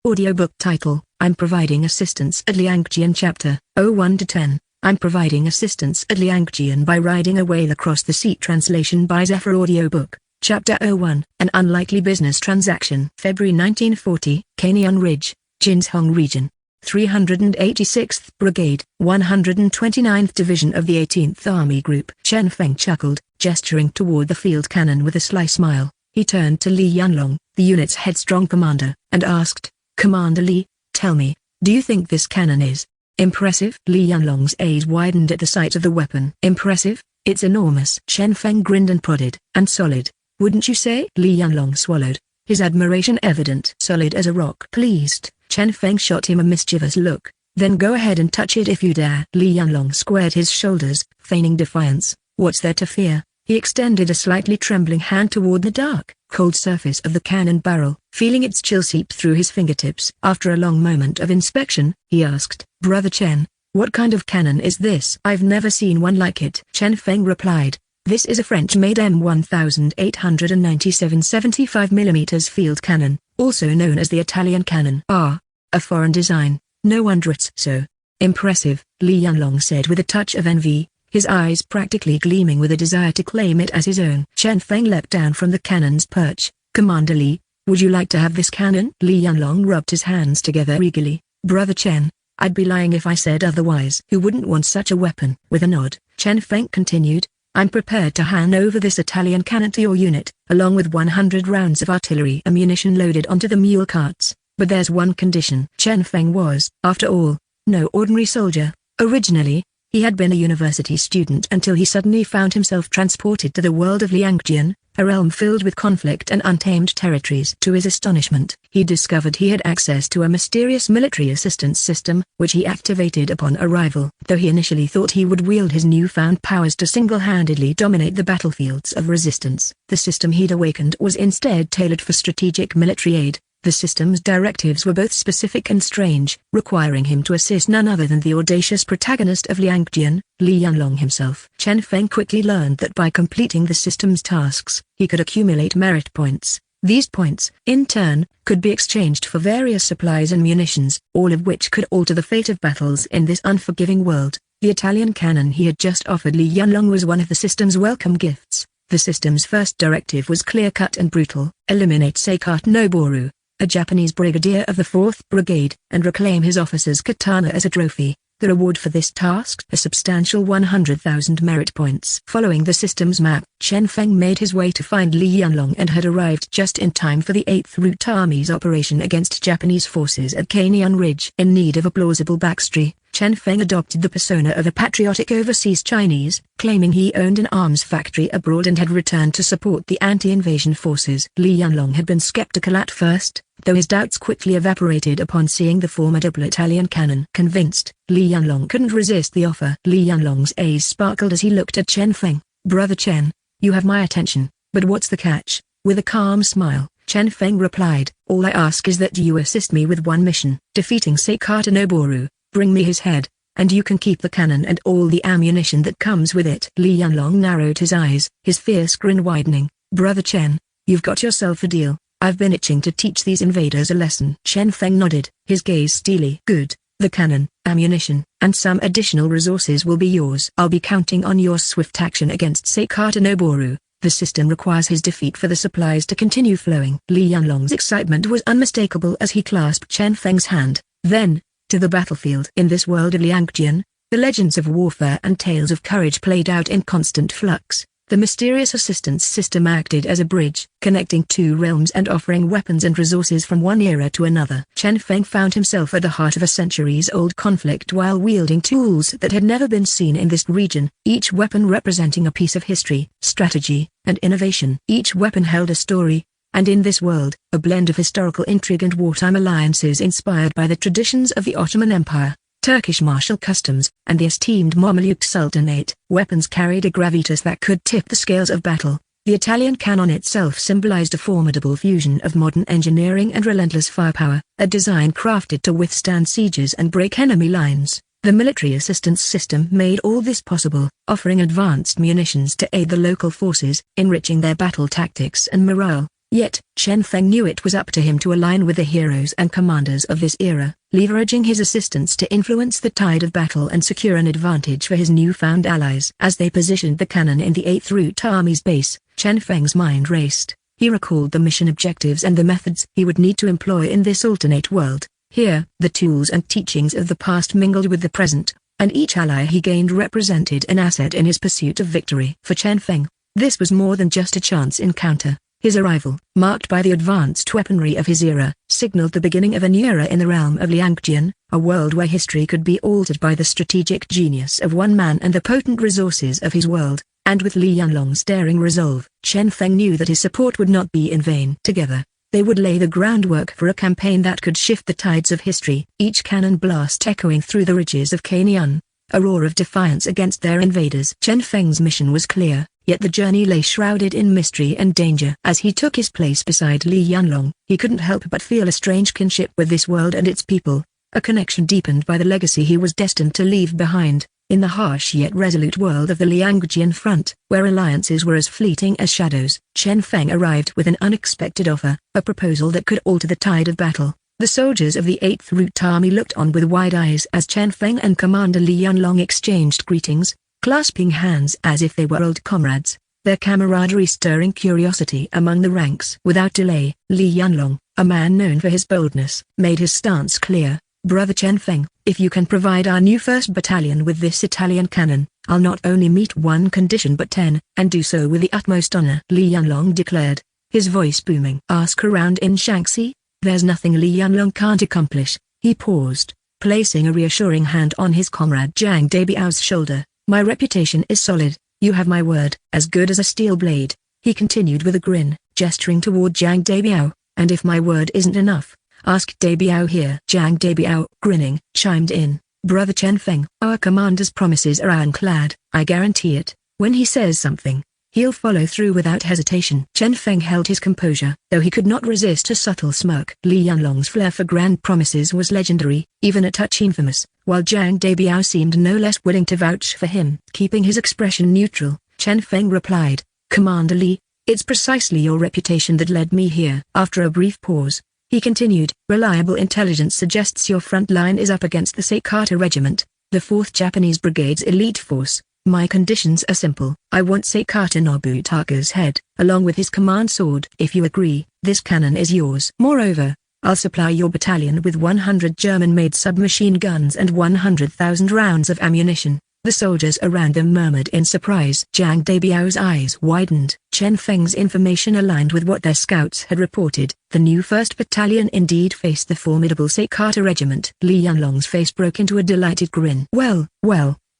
Audiobook title: I'm providing assistance at Liangjian. Chapter 01-10. I'm providing assistance at Liangjian by riding a whale across the sea. Translation by Zephyr. Audiobook. Chapter 01. An unlikely business transaction. February 1940, Canyon Ridge, Jinzhong Region. 386th Brigade, 129th Division of the 18th Army Group. Chen Feng chuckled, gesturing toward the field cannon with a sly smile. He turned to Li Yanlong, the unit's headstrong commander, and asked, "Commander Li, tell me, do you think this cannon is impressive?" Li Yanlong's eyes widened at the sight of the weapon. "Impressive? It's enormous." Chen Feng grinned and prodded. "And solid, wouldn't you say?" Li Yanlong swallowed, his admiration evident. "Solid as a rock." Pleased, Chen Feng shot him a mischievous look. "Then go ahead and touch it if you dare." Li Yanlong squared his shoulders, feigning defiance. "What's there to fear?" He extended a slightly trembling hand toward the dark, cold surface of the cannon barrel, feeling its chill seep through his fingertips. After a long moment of inspection, he asked, "Brother Chen, what kind of cannon is this?" "I've never seen one like it," Chen Feng replied. "This is a French-made M1897 75mm field cannon, also known as the Italian cannon." "Ah, a foreign design, no wonder it's so impressive," Li Yanlong said with a touch of envy, his eyes practically gleaming with a desire to claim it as his own. Chen Feng leapt down from the cannon's perch. "Commander Li, would you like to have this cannon?" Li Yanlong rubbed his hands together eagerly. "Brother Chen, I'd be lying if I said otherwise. Who wouldn't want such a weapon?" With a nod, Chen Feng continued, "I'm prepared to hand over this Italian cannon to your unit, along with 100 rounds of artillery ammunition loaded onto the mule carts. But there's one condition." Chen Feng was, after all, no ordinary soldier. Originally, he had been a university student until he suddenly found himself transported to the world of Liangjian, a realm filled with conflict and untamed territories. To his astonishment, he discovered he had access to a mysterious military assistance system, which he activated upon arrival. Though he initially thought he would wield his newfound powers to single-handedly dominate the battlefields of resistance, the system he'd awakened was instead tailored for strategic military aid. The system's directives were both specific and strange, requiring him to assist none other than the audacious protagonist of Liangjian, Li Yanlong himself. Chen Feng quickly learned that by completing the system's tasks, he could accumulate merit points. These points, in turn, could be exchanged for various supplies and munitions, all of which could alter the fate of battles in this unforgiving world. The Italian cannon he had just offered Li Yanlong was one of the system's welcome gifts. The system's first directive was clear-cut and brutal: eliminate Seikato Noboru, a Japanese brigadier of the 4th Brigade, and reclaim his officer's katana as a trophy. The reward for this task, a substantial 100,000 merit points. Following the system's map, Chen Feng made his way to find Li Yanlong and had arrived just in time for the 8th Route Army's operation against Japanese forces at Canyon Ridge. In need of a plausible backstory, Chen Feng adopted the persona of a patriotic overseas Chinese, claiming he owned an arms factory abroad and had returned to support the anti-invasion forces. Li Yanlong had been skeptical at first, though his doubts quickly evaporated upon seeing the formidable Italian cannon. Convinced, Li Yanlong couldn't resist the offer. Li Yanlong's eyes sparkled as he looked at Chen Feng. "Brother Chen, you have my attention, but what's the catch?" With a calm smile, Chen Feng replied, "All I ask is that you assist me with one mission, defeating Seikato Noboru. Bring me his head, and you can keep the cannon and all the ammunition that comes with it." Li Yanlong narrowed his eyes, his fierce grin widening. "Brother Chen, you've got yourself a deal. I've been itching to teach these invaders a lesson." Chen Feng nodded, his gaze steely. "Good. The cannon, ammunition, and some additional resources will be yours. I'll be counting on your swift action against Seikato Noboru. The system requires his defeat for the supplies to continue flowing." Li Yanlong's excitement was unmistakable as he clasped Chen Feng's hand. Then, to the battlefield. In this world of Liangjian, the legends of warfare and tales of courage played out in constant flux. The mysterious assistance system acted as a bridge, connecting two realms and offering weapons and resources from one era to another. Chen Feng found himself at the heart of a centuries-old conflict while wielding tools that had never been seen in this region, each weapon representing a piece of history, strategy, and innovation. Each weapon held a story, and in this world, a blend of historical intrigue and wartime alliances inspired by the traditions of the Ottoman Empire, Turkish martial customs, and the esteemed Mameluke Sultanate. Weapons carried a gravitas that could tip the scales of battle. The Italian cannon itself symbolized a formidable fusion of modern engineering and relentless firepower, a design crafted to withstand sieges and break enemy lines. The military assistance system made all this possible, offering advanced munitions to aid the local forces, enriching their battle tactics and morale. Yet, Chen Feng knew it was up to him to align with the heroes and commanders of this era, leveraging his assistance to influence the tide of battle and secure an advantage for his newfound allies. As they positioned the cannon in the 8th Root Army's base, Chen Feng's mind raced. He recalled the mission objectives and the methods he would need to employ in this alternate world. Here, the tools and teachings of the past mingled with the present, and each ally he gained represented an asset in his pursuit of victory. For Chen Feng, this was more than just a chance encounter. His arrival, marked by the advanced weaponry of his era, signaled the beginning of a new era in the realm of Liangjian, a world where history could be altered by the strategic genius of one man and the potent resources of his world. And with Li Yanlong's daring resolve, Chen Feng knew that his support would not be in vain. Together, they would lay the groundwork for a campaign that could shift the tides of history. Each cannon blast echoing through the ridges of Kanyan, a roar of defiance against their invaders. Chen Feng's mission was clear, yet the journey lay shrouded in mystery and danger. As he took his place beside Li Yanlong, he couldn't help but feel a strange kinship with this world and its people, a connection deepened by the legacy he was destined to leave behind. In the harsh yet resolute world of the Liangjian front, where alliances were as fleeting as shadows, Chen Feng arrived with an unexpected offer, a proposal that could alter the tide of battle. The soldiers of the 8th Root Army looked on with wide eyes as Chen Feng and Commander Li Yanlong exchanged greetings, clasping hands as if they were old comrades, their camaraderie stirring curiosity among the ranks. Without delay, Li Yanlong, a man known for his boldness, made his stance clear. Brother Chen Feng, if you can provide our new 1st Battalion with this Italian cannon, I'll not only meet one condition but 10, and do so with the utmost honor. Li Yanlong declared, his voice booming. Ask around in Shaanxi, there's nothing Li Yanlong can't accomplish. He paused, placing a reassuring hand on his comrade Zhang Debiao's shoulder. My reputation is solid, you have my word, as good as a steel blade. He continued with a grin, gesturing toward Zhang Debiao, and if my word isn't enough, ask Debiao here. Zhang Debiao, grinning, chimed in, Brother Chen Feng, our commander's promises are ironclad, I guarantee it. When he says something, he'll follow through without hesitation. Chen Feng held his composure, though he could not resist a subtle smirk. Li Yanlong's flair for grand promises was legendary, even a touch infamous, while Zhang Debiao seemed no less willing to vouch for him. Keeping his expression neutral, Chen Feng replied, Commander Li, it's precisely your reputation that led me here. After a brief pause, he continued, reliable intelligence suggests your front line is up against the Seikata Regiment, the 4th Japanese Brigade's elite force. My conditions are simple. I want Seikata Nobutaga's head, along with his command sword. If you agree, this cannon is yours. Moreover, I'll supply your battalion with 100 German-made submachine guns and 100,000 rounds of ammunition. The soldiers around them murmured in surprise. Zhang Debiao's eyes widened. Chen Feng's information aligned with what their scouts had reported. The new 1st Battalion indeed faced the formidable Seikata Regiment. Li Yanlong's face broke into a delighted grin. Well,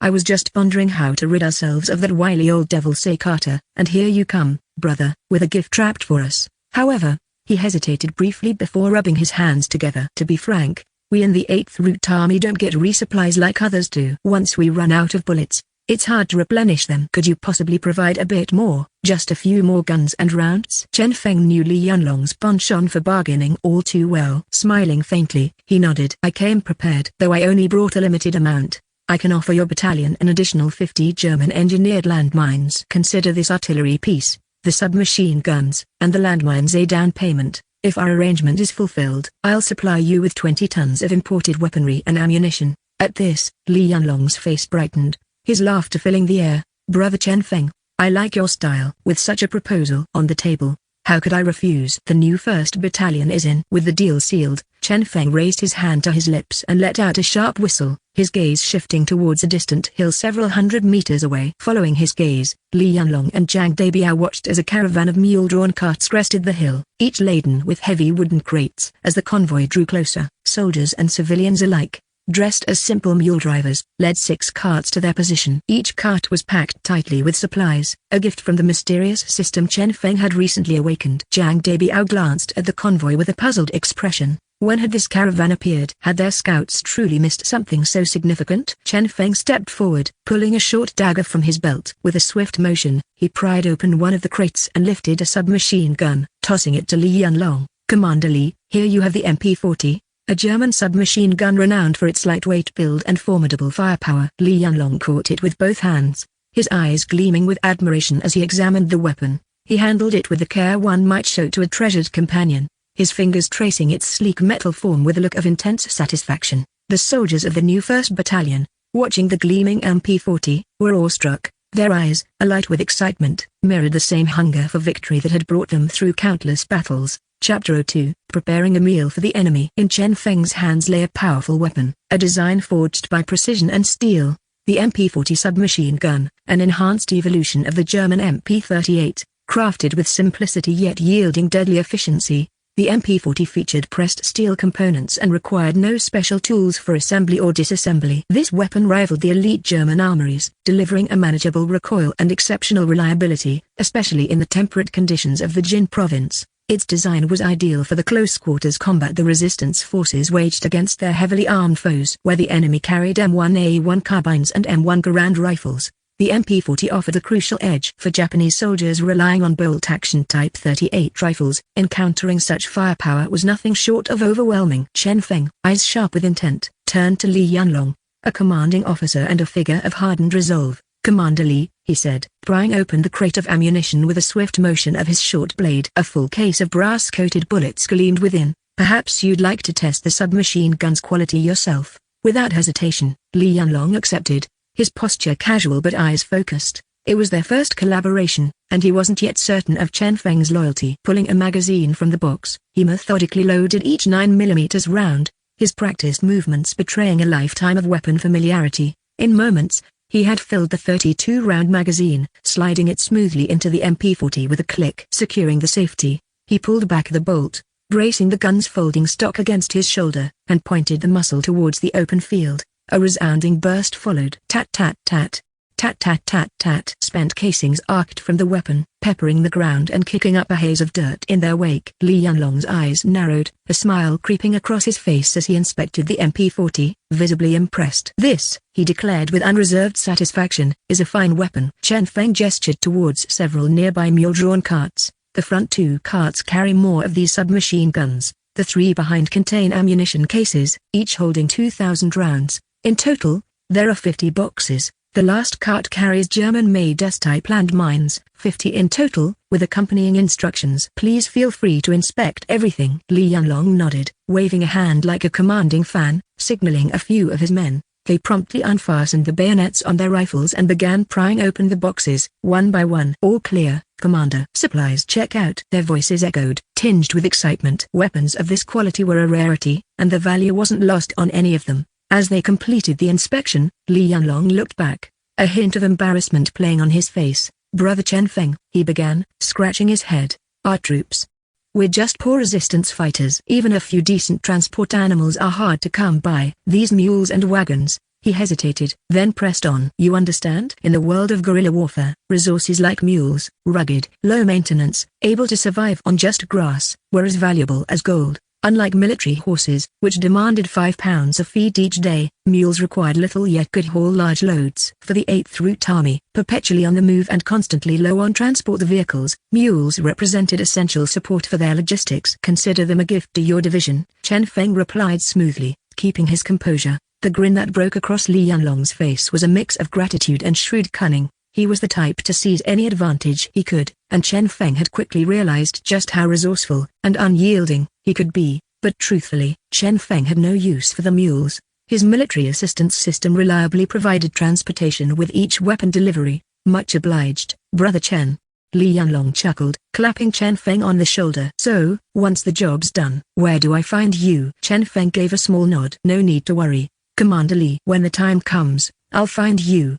I was just pondering how to rid ourselves of that wily old devil Seikata, and here you come, brother, with a gift trapped for us. However, he hesitated briefly before rubbing his hands together. To be frank, we in the 8th Root Army don't get resupplies like others do. Once we run out of bullets, it's hard to replenish them. Could you possibly provide a bit more, just a few more guns and rounds? Chen Feng knew Li Yanlong's penchant for bargaining all too well. Smiling faintly, he nodded. I came prepared. Though I only brought a limited amount, I can offer your battalion an additional 50 German-engineered landmines. Consider this artillery piece, the submachine guns, and the landmines a down payment. If our arrangement is fulfilled, I'll supply you with 20 tons of imported weaponry and ammunition. At this, Li Yanlong's face brightened, his laughter filling the air. Brother Chen Feng, I like your style. With such a proposal on the table, how could I refuse? The new 1st Battalion is in. With the deal sealed, Chen Feng raised his hand to his lips and let out a sharp whistle, his gaze shifting towards a distant hill several hundred meters away. Following his gaze, Li Yanlong and Zhang Debiao watched as a caravan of mule-drawn carts crested the hill, each laden with heavy wooden crates. As the convoy drew closer, soldiers and civilians alike, dressed as simple mule drivers, led 6 carts to their position. Each cart was packed tightly with supplies, a gift from the mysterious system Chen Feng had recently awakened. Zhang Debiao glanced at the convoy with a puzzled expression. When had this caravan appeared? Had their scouts truly missed something so significant? Chen Feng stepped forward, pulling a short dagger from his belt. With a swift motion, he pried open one of the crates and lifted a submachine gun, tossing it to Li Yanlong. Commander Li, here you have the MP-40. A German submachine gun renowned for its lightweight build and formidable firepower. Li Yanlong caught it with both hands, his eyes gleaming with admiration as he examined the weapon. He handled it with the care one might show to a treasured companion, his fingers tracing its sleek metal form with a look of intense satisfaction. The soldiers of the new 1st Battalion, watching the gleaming MP40, were awestruck. Their eyes, alight with excitement, mirrored the same hunger for victory that had brought them through countless battles. Chapter 02, Preparing a Meal for the Enemy. In Chen Feng's hands lay a powerful weapon, a design forged by precision and steel, the MP40 submachine gun, an enhanced evolution of the German MP38, crafted with simplicity yet yielding deadly efficiency. The MP40 featured pressed steel components and required no special tools for assembly or disassembly. This weapon rivaled the elite German armories, delivering a manageable recoil and exceptional reliability, especially in the temperate conditions of the Jin province. Its design was ideal for the close-quarters combat the resistance forces waged against their heavily armed foes, where the enemy carried M1A1 carbines and M1 Garand rifles. The MP40 offered a crucial edge for Japanese soldiers relying on bolt-action Type 38 rifles. Encountering such firepower was nothing short of overwhelming. Chen Feng, eyes sharp with intent, turned to Li Yanlong, a commanding officer and a figure of hardened resolve. "Commander Li," he said, prying open the crate of ammunition with a swift motion of his short blade. A full case of brass-coated bullets gleamed within. "Perhaps you'd like to test the submachine gun's quality yourself." Without hesitation, Li Yanlong accepted, his posture casual but eyes focused. It was their first collaboration, and he wasn't yet certain of Chen Feng's loyalty. Pulling a magazine from the box, he methodically loaded each 9mm round, his practiced movements betraying a lifetime of weapon familiarity. In moments, he had filled the 32-round magazine, sliding it smoothly into the MP40 with a click. Securing the safety, he pulled back the bolt, bracing the gun's folding stock against his shoulder, and pointed the muzzle towards the open field. A resounding burst followed. Tat-tat-tat. Tat-tat-tat-tat. Spent casings arced from the weapon, peppering the ground and kicking up a haze of dirt in their wake. Li Yanlong's eyes narrowed, a smile creeping across his face as he inspected the MP40, visibly impressed. "This," he declared with unreserved satisfaction, "is a fine weapon." Chen Feng gestured towards several nearby mule-drawn carts. The front 2 carts carry more of these submachine guns. The 3 behind contain ammunition cases, each holding 2,000 rounds. In total, there are 50 boxes. The last cart carries German-made S-type landmines, 50 in total, with accompanying instructions. "Please feel free to inspect everything." Li Yanlong nodded, waving a hand like a commanding fan, signaling a few of his men. They promptly unfastened the bayonets on their rifles and began prying open the boxes, one by one. "All clear, Commander." "Supplies check out." Their voices echoed, tinged with excitement. Weapons of this quality were a rarity, and the value wasn't lost on any of them. As they completed the inspection, Li Yanlong looked back, a hint of embarrassment playing on his face. "Brother Chen Feng," he began, scratching his head, "our troops. We're just poor resistance fighters. Even a few decent transport animals are hard to come by. These mules and wagons." He hesitated, then pressed on. "You understand? In the world of guerrilla warfare, resources like mules, rugged, low maintenance, able to survive on just grass, were as valuable as gold. Unlike military horses, which demanded 5 pounds of feed each day, mules required little yet could haul large loads. For the 8th Route Army, perpetually on the move and constantly low on transport vehicles, mules represented essential support for their logistics. Consider them a gift to your division," Chen Feng replied smoothly, keeping his composure. The grin that broke across Li Yanlong's face was a mix of gratitude and shrewd cunning. He was the type to seize any advantage he could, and Chen Feng had quickly realized just how resourceful and unyielding he could be. But truthfully, Chen Feng had no use for the mules. His military assistance system reliably provided transportation with each weapon delivery. "Much obliged, Brother Chen." Li Yanlong chuckled, clapping Chen Feng on the shoulder. "So, once the job's done, where do I find you?" Chen Feng gave a small nod. "No need to worry, Commander Li. When the time comes, I'll find you."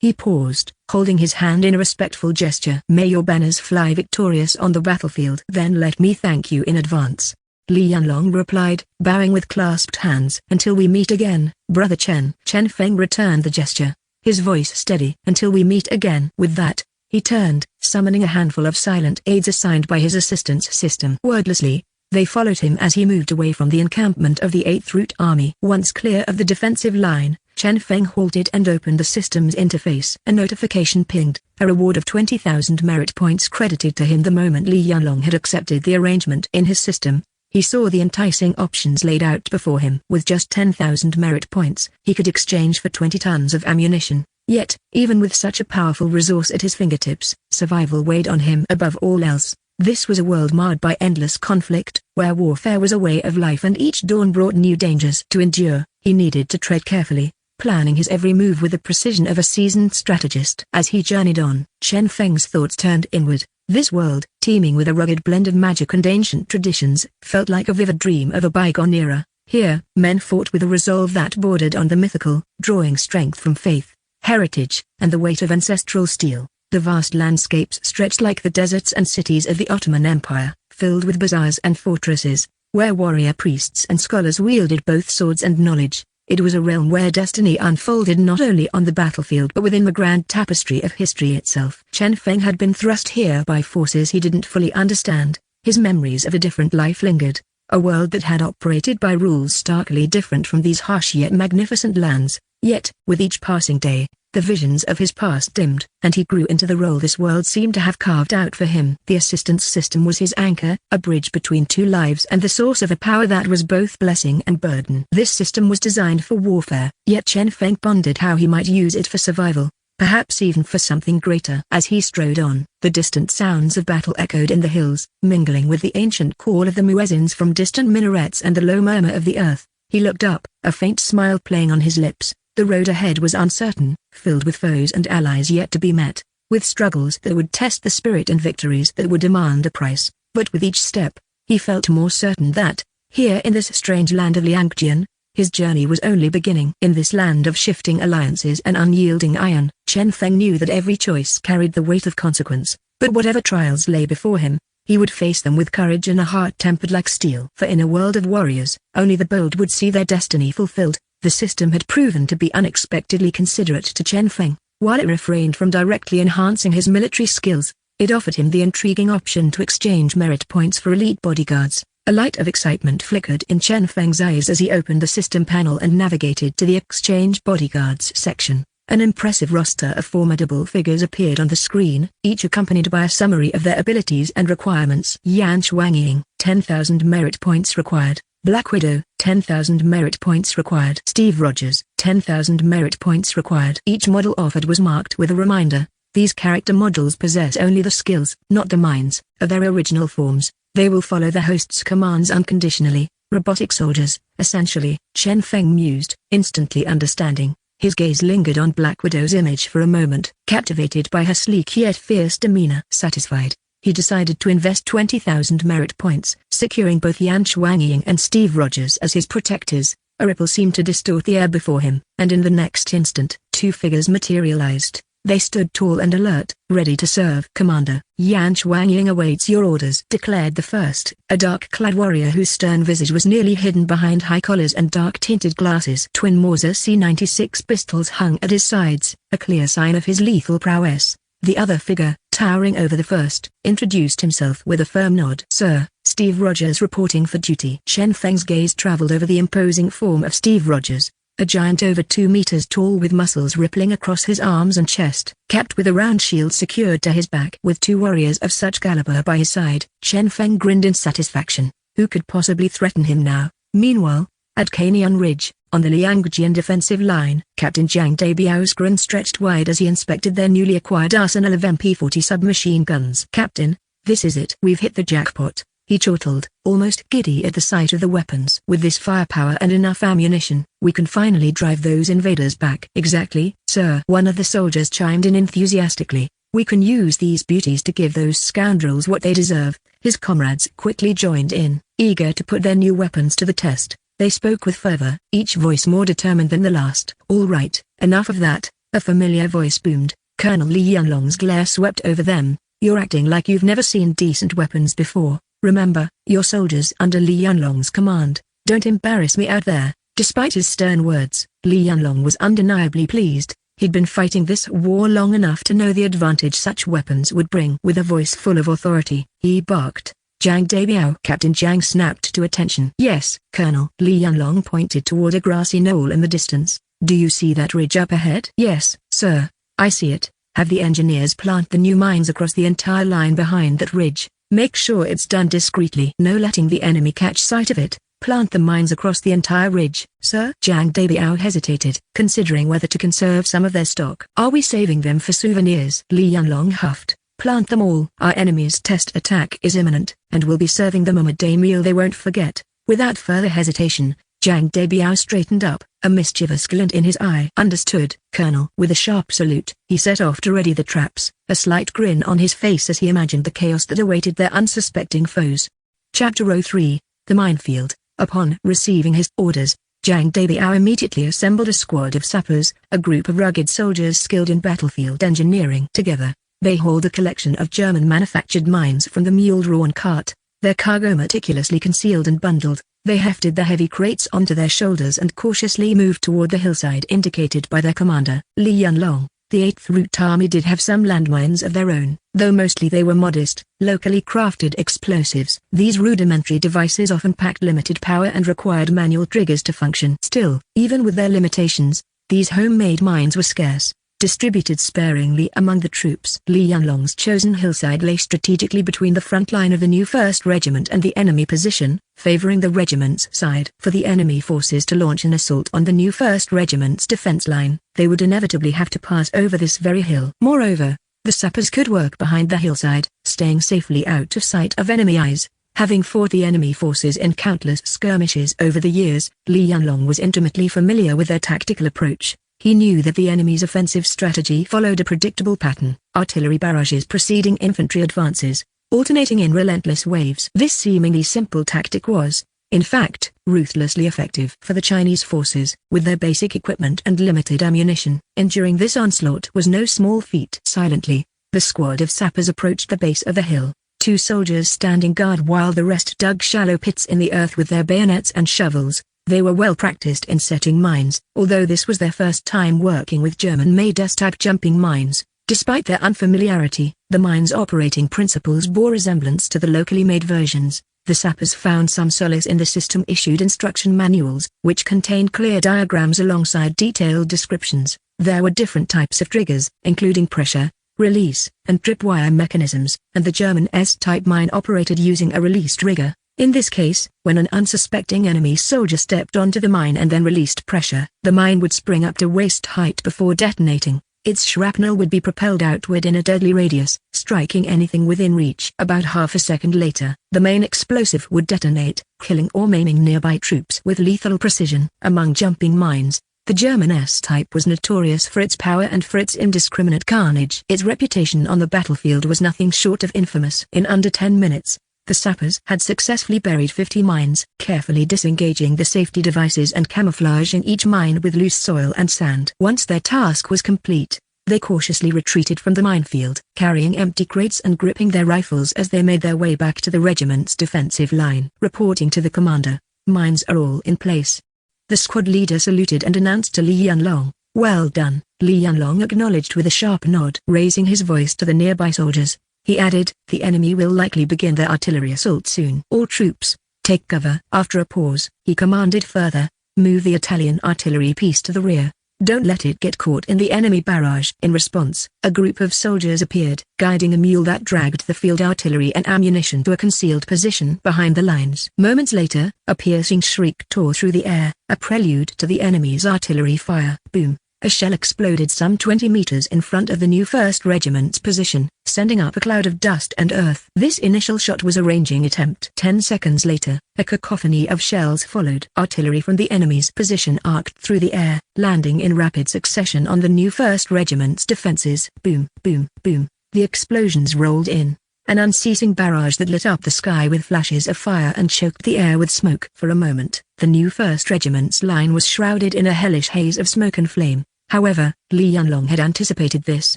He paused, holding his hand in a respectful gesture. "May your banners fly victorious on the battlefield." "Then let me thank you in advance," Li Yanlong replied, bowing with clasped hands. "Until we meet again, Brother Chen." Chen Feng returned the gesture, his voice steady. "Until we meet again." With that, he turned, summoning a handful of silent aides assigned by his assistance system. Wordlessly, they followed him as he moved away from the encampment of the 8th Route Army. Once clear of the defensive line, Chen Feng halted and opened the system's interface. A notification pinged, a reward of 20,000 merit points credited to him the moment Li Yanlong had accepted the arrangement. In his system, he saw the enticing options laid out before him. With just 10,000 merit points, he could exchange for 20 tons of ammunition, Yet, even with such a powerful resource at his fingertips, survival weighed on him above all else. This was a world marred by endless conflict, where warfare was a way of life and each dawn brought new dangers to endure. He needed to tread carefully, planning his every move with the precision of a seasoned strategist. As he journeyed on, Chen Feng's thoughts turned inward. This world, teeming with a rugged blend of magic and ancient traditions, felt like a vivid dream of a bygone era. Here, men fought with a resolve that bordered on the mythical, drawing strength from faith, heritage, and the weight of ancestral steel. The vast landscapes stretched like the deserts and cities of the Ottoman Empire, filled with bazaars and fortresses, where warrior priests and scholars wielded both swords and knowledge. It was a realm where destiny unfolded not only on the battlefield but within the grand tapestry of history itself. Chen Feng had been thrust here by forces he didn't fully understand. His memories of a different life lingered, a world that had operated by rules starkly different from these harsh yet magnificent lands. Yet, with each passing day, the visions of his past dimmed, and he grew into the role this world seemed to have carved out for him. The assistance system was his anchor, a bridge between two lives and the source of a power that was both blessing and burden. This system was designed for warfare, yet Chen Feng pondered how he might use it for survival, perhaps even for something greater. As he strode on, the distant sounds of battle echoed in the hills, mingling with the ancient call of the muezzins from distant minarets and the low murmur of the earth. He looked up, a faint smile playing on his lips. The road ahead was uncertain, filled with foes and allies yet to be met, with struggles that would test the spirit and victories that would demand a price. But with each step, he felt more certain that, here in this strange land of Liangjian, his journey was only beginning. In this land of shifting alliances and unyielding iron, Chen Feng knew that every choice carried the weight of consequence, but whatever trials lay before him, he would face them with courage and a heart tempered like steel. For in a world of warriors, only the bold would see their destiny fulfilled. The system had proven to be unexpectedly considerate to Chen Feng. While it refrained from directly enhancing his military skills, it offered him the intriguing option to exchange merit points for elite bodyguards. A light of excitement flickered in Chen Feng's eyes as he opened the system panel and navigated to the exchange bodyguards section. An impressive roster of formidable figures appeared on the screen, each accompanied by a summary of their abilities and requirements. Yan Shuangying, 10,000 merit points required. Black Widow, 10,000 merit points required. Steve Rogers, 10,000 merit points required. Each model offered was marked with a reminder. These character models possess only the skills, not the minds, of their original forms. They will follow the host's commands unconditionally. Robotic soldiers, essentially, Chen Feng mused, instantly understanding. His gaze lingered on Black Widow's image for a moment, captivated by her sleek yet fierce demeanor. Satisfied, he decided to invest 20,000 merit points, securing both Yan Shuangying and Steve Rogers as his protectors. A ripple seemed to distort the air before him, and in the next instant, two figures materialized. They stood tall and alert, ready to serve. Commander, Yan Shuangying awaits your orders, declared the first, a dark-clad warrior whose stern visage was nearly hidden behind high collars and dark-tinted glasses. Twin Mauser C-96 pistols hung at his sides, a clear sign of his lethal prowess. The other figure, towering over the first, introduced himself with a firm nod. Sir, Steve Rogers reporting for duty. Chen Feng's gaze traveled over the imposing form of Steve Rogers, a giant over 2 meters tall with muscles rippling across his arms and chest, capped with a round shield secured to his back. With two warriors of such caliber by his side, Chen Feng grinned in satisfaction. Who could possibly threaten him now? Meanwhile, at Canyon Ridge, on the Liangjian defensive line, Captain Zhang Dabiao's grin stretched wide as he inspected their newly acquired arsenal of MP-40 submachine guns. Captain, this is it. We've hit the jackpot, he chortled, almost giddy at the sight of the weapons. With this firepower and enough ammunition, we can finally drive those invaders back. Exactly, sir. One of the soldiers chimed in enthusiastically. We can use these beauties to give those scoundrels what they deserve. His comrades quickly joined in, eager to put their new weapons to the test. They spoke with fervor, each voice more determined than the last. All right, enough of that, a familiar voice boomed. Colonel Li Yanlong's glare swept over them. You're acting like you've never seen decent weapons before. Remember, you're soldiers under Li Yanlong's command. Don't embarrass me out there. Despite his stern words, Li Yanlong was undeniably pleased. He'd been fighting this war long enough to know the advantage such weapons would bring. With a voice full of authority, he barked. Zhang Dabiao. Captain Zhang snapped to attention. Yes, Colonel. Li Yanlong pointed toward a grassy knoll in the distance. Do you see that ridge up ahead? Yes, sir, I see it. Have the engineers plant the new mines across the entire line behind that ridge. Make sure it's done discreetly. No letting the enemy catch sight of it. Plant the mines across the entire ridge, sir. Zhang Debiao hesitated, considering whether to conserve some of their stock. Are we saving them for souvenirs? Li Yanlong huffed. Plant them all. Our enemy's test attack is imminent, and we'll be serving them a midday meal they won't forget. Without further hesitation, Zhang Debiao straightened up, a mischievous glint in his eye. Understood, Colonel. With a sharp salute, he set off to ready the traps, a slight grin on his face as he imagined the chaos that awaited their unsuspecting foes. Chapter 03, The Minefield. Upon receiving his orders, Zhang Debiao immediately assembled a squad of sappers, a group of rugged soldiers skilled in battlefield engineering. Together, they hauled a collection of German-manufactured mines from the mule-drawn cart, their cargo meticulously concealed and bundled. They hefted the heavy crates onto their shoulders and cautiously moved toward the hillside indicated by their commander. Li Yanlong, the 8th Route Army did have some landmines of their own, though mostly they were modest, locally crafted explosives. These rudimentary devices often packed limited power and required manual triggers to function. Still, even with their limitations, these homemade mines were scarce, distributed sparingly among the troops. Li Yanlong's chosen hillside lay strategically between the front line of the new 1st Regiment and the enemy position, favoring the regiment's side. For the enemy forces to launch an assault on the new 1st Regiment's defense line, they would inevitably have to pass over this very hill. Moreover, the sappers could work behind the hillside, staying safely out of sight of enemy eyes. Having fought the enemy forces in countless skirmishes over the years, Li Yanlong was intimately familiar with their tactical approach. He knew that the enemy's offensive strategy followed a predictable pattern: artillery barrages preceding infantry advances, alternating in relentless waves. This seemingly simple tactic was, in fact, ruthlessly effective for the Chinese forces. With their basic equipment and limited ammunition, enduring this onslaught was no small feat. Silently, the squad of sappers approached the base of the hill, 2 soldiers standing guard while the rest dug shallow pits in the earth with their bayonets and shovels. They were well practiced in setting mines, although this was their first time working with German-made S-type jumping mines. Despite their unfamiliarity, the mine's operating principles bore resemblance to the locally made versions. The sappers found some solace in the system-issued instruction manuals, which contained clear diagrams alongside detailed descriptions. There were different types of triggers, including pressure, release, and tripwire mechanisms, and the German S-type mine operated using a release trigger. In this case, when an unsuspecting enemy soldier stepped onto the mine and then released pressure, the mine would spring up to waist height before detonating. Its shrapnel would be propelled outward in a deadly radius, striking anything within reach. About half a second later, the main explosive would detonate, killing or maiming nearby troops with lethal precision. Among jumping mines, the German S-type was notorious for its power and for its indiscriminate carnage. Its reputation on the battlefield was nothing short of infamous. In under 10 minutes, the sappers had successfully buried 50 mines, carefully disengaging the safety devices and camouflaging each mine with loose soil and sand. Once their task was complete, they cautiously retreated from the minefield, carrying empty crates and gripping their rifles as they made their way back to the regiment's defensive line. Reporting to the commander, "Mines are all in place." The squad leader saluted and announced to Li Yanlong, "Well done." Li Yanlong acknowledged with a sharp nod. Raising his voice to the nearby soldiers, he added, "The enemy will likely begin their artillery assault soon. All troops, take cover." After a pause, he commanded further, "Move the Italian artillery piece to the rear. Don't let it get caught in the enemy barrage." In response, a group of soldiers appeared, guiding a mule that dragged the field artillery and ammunition to a concealed position behind the lines. Moments later, a piercing shriek tore through the air, a prelude to the enemy's artillery fire. Boom! A shell exploded some 20 meters in front of the new 1st Regiment's position, sending up a cloud of dust and earth. This initial shot was a ranging attempt. 10 seconds later, a cacophony of shells followed. Artillery from the enemy's position arced through the air, landing in rapid succession on the new 1st Regiment's defenses. Boom, boom, boom. The explosions rolled in, an unceasing barrage that lit up the sky with flashes of fire and choked the air with smoke. For a moment, the new 1st Regiment's line was shrouded in a hellish haze of smoke and flame. However, Li Yanlong had anticipated this.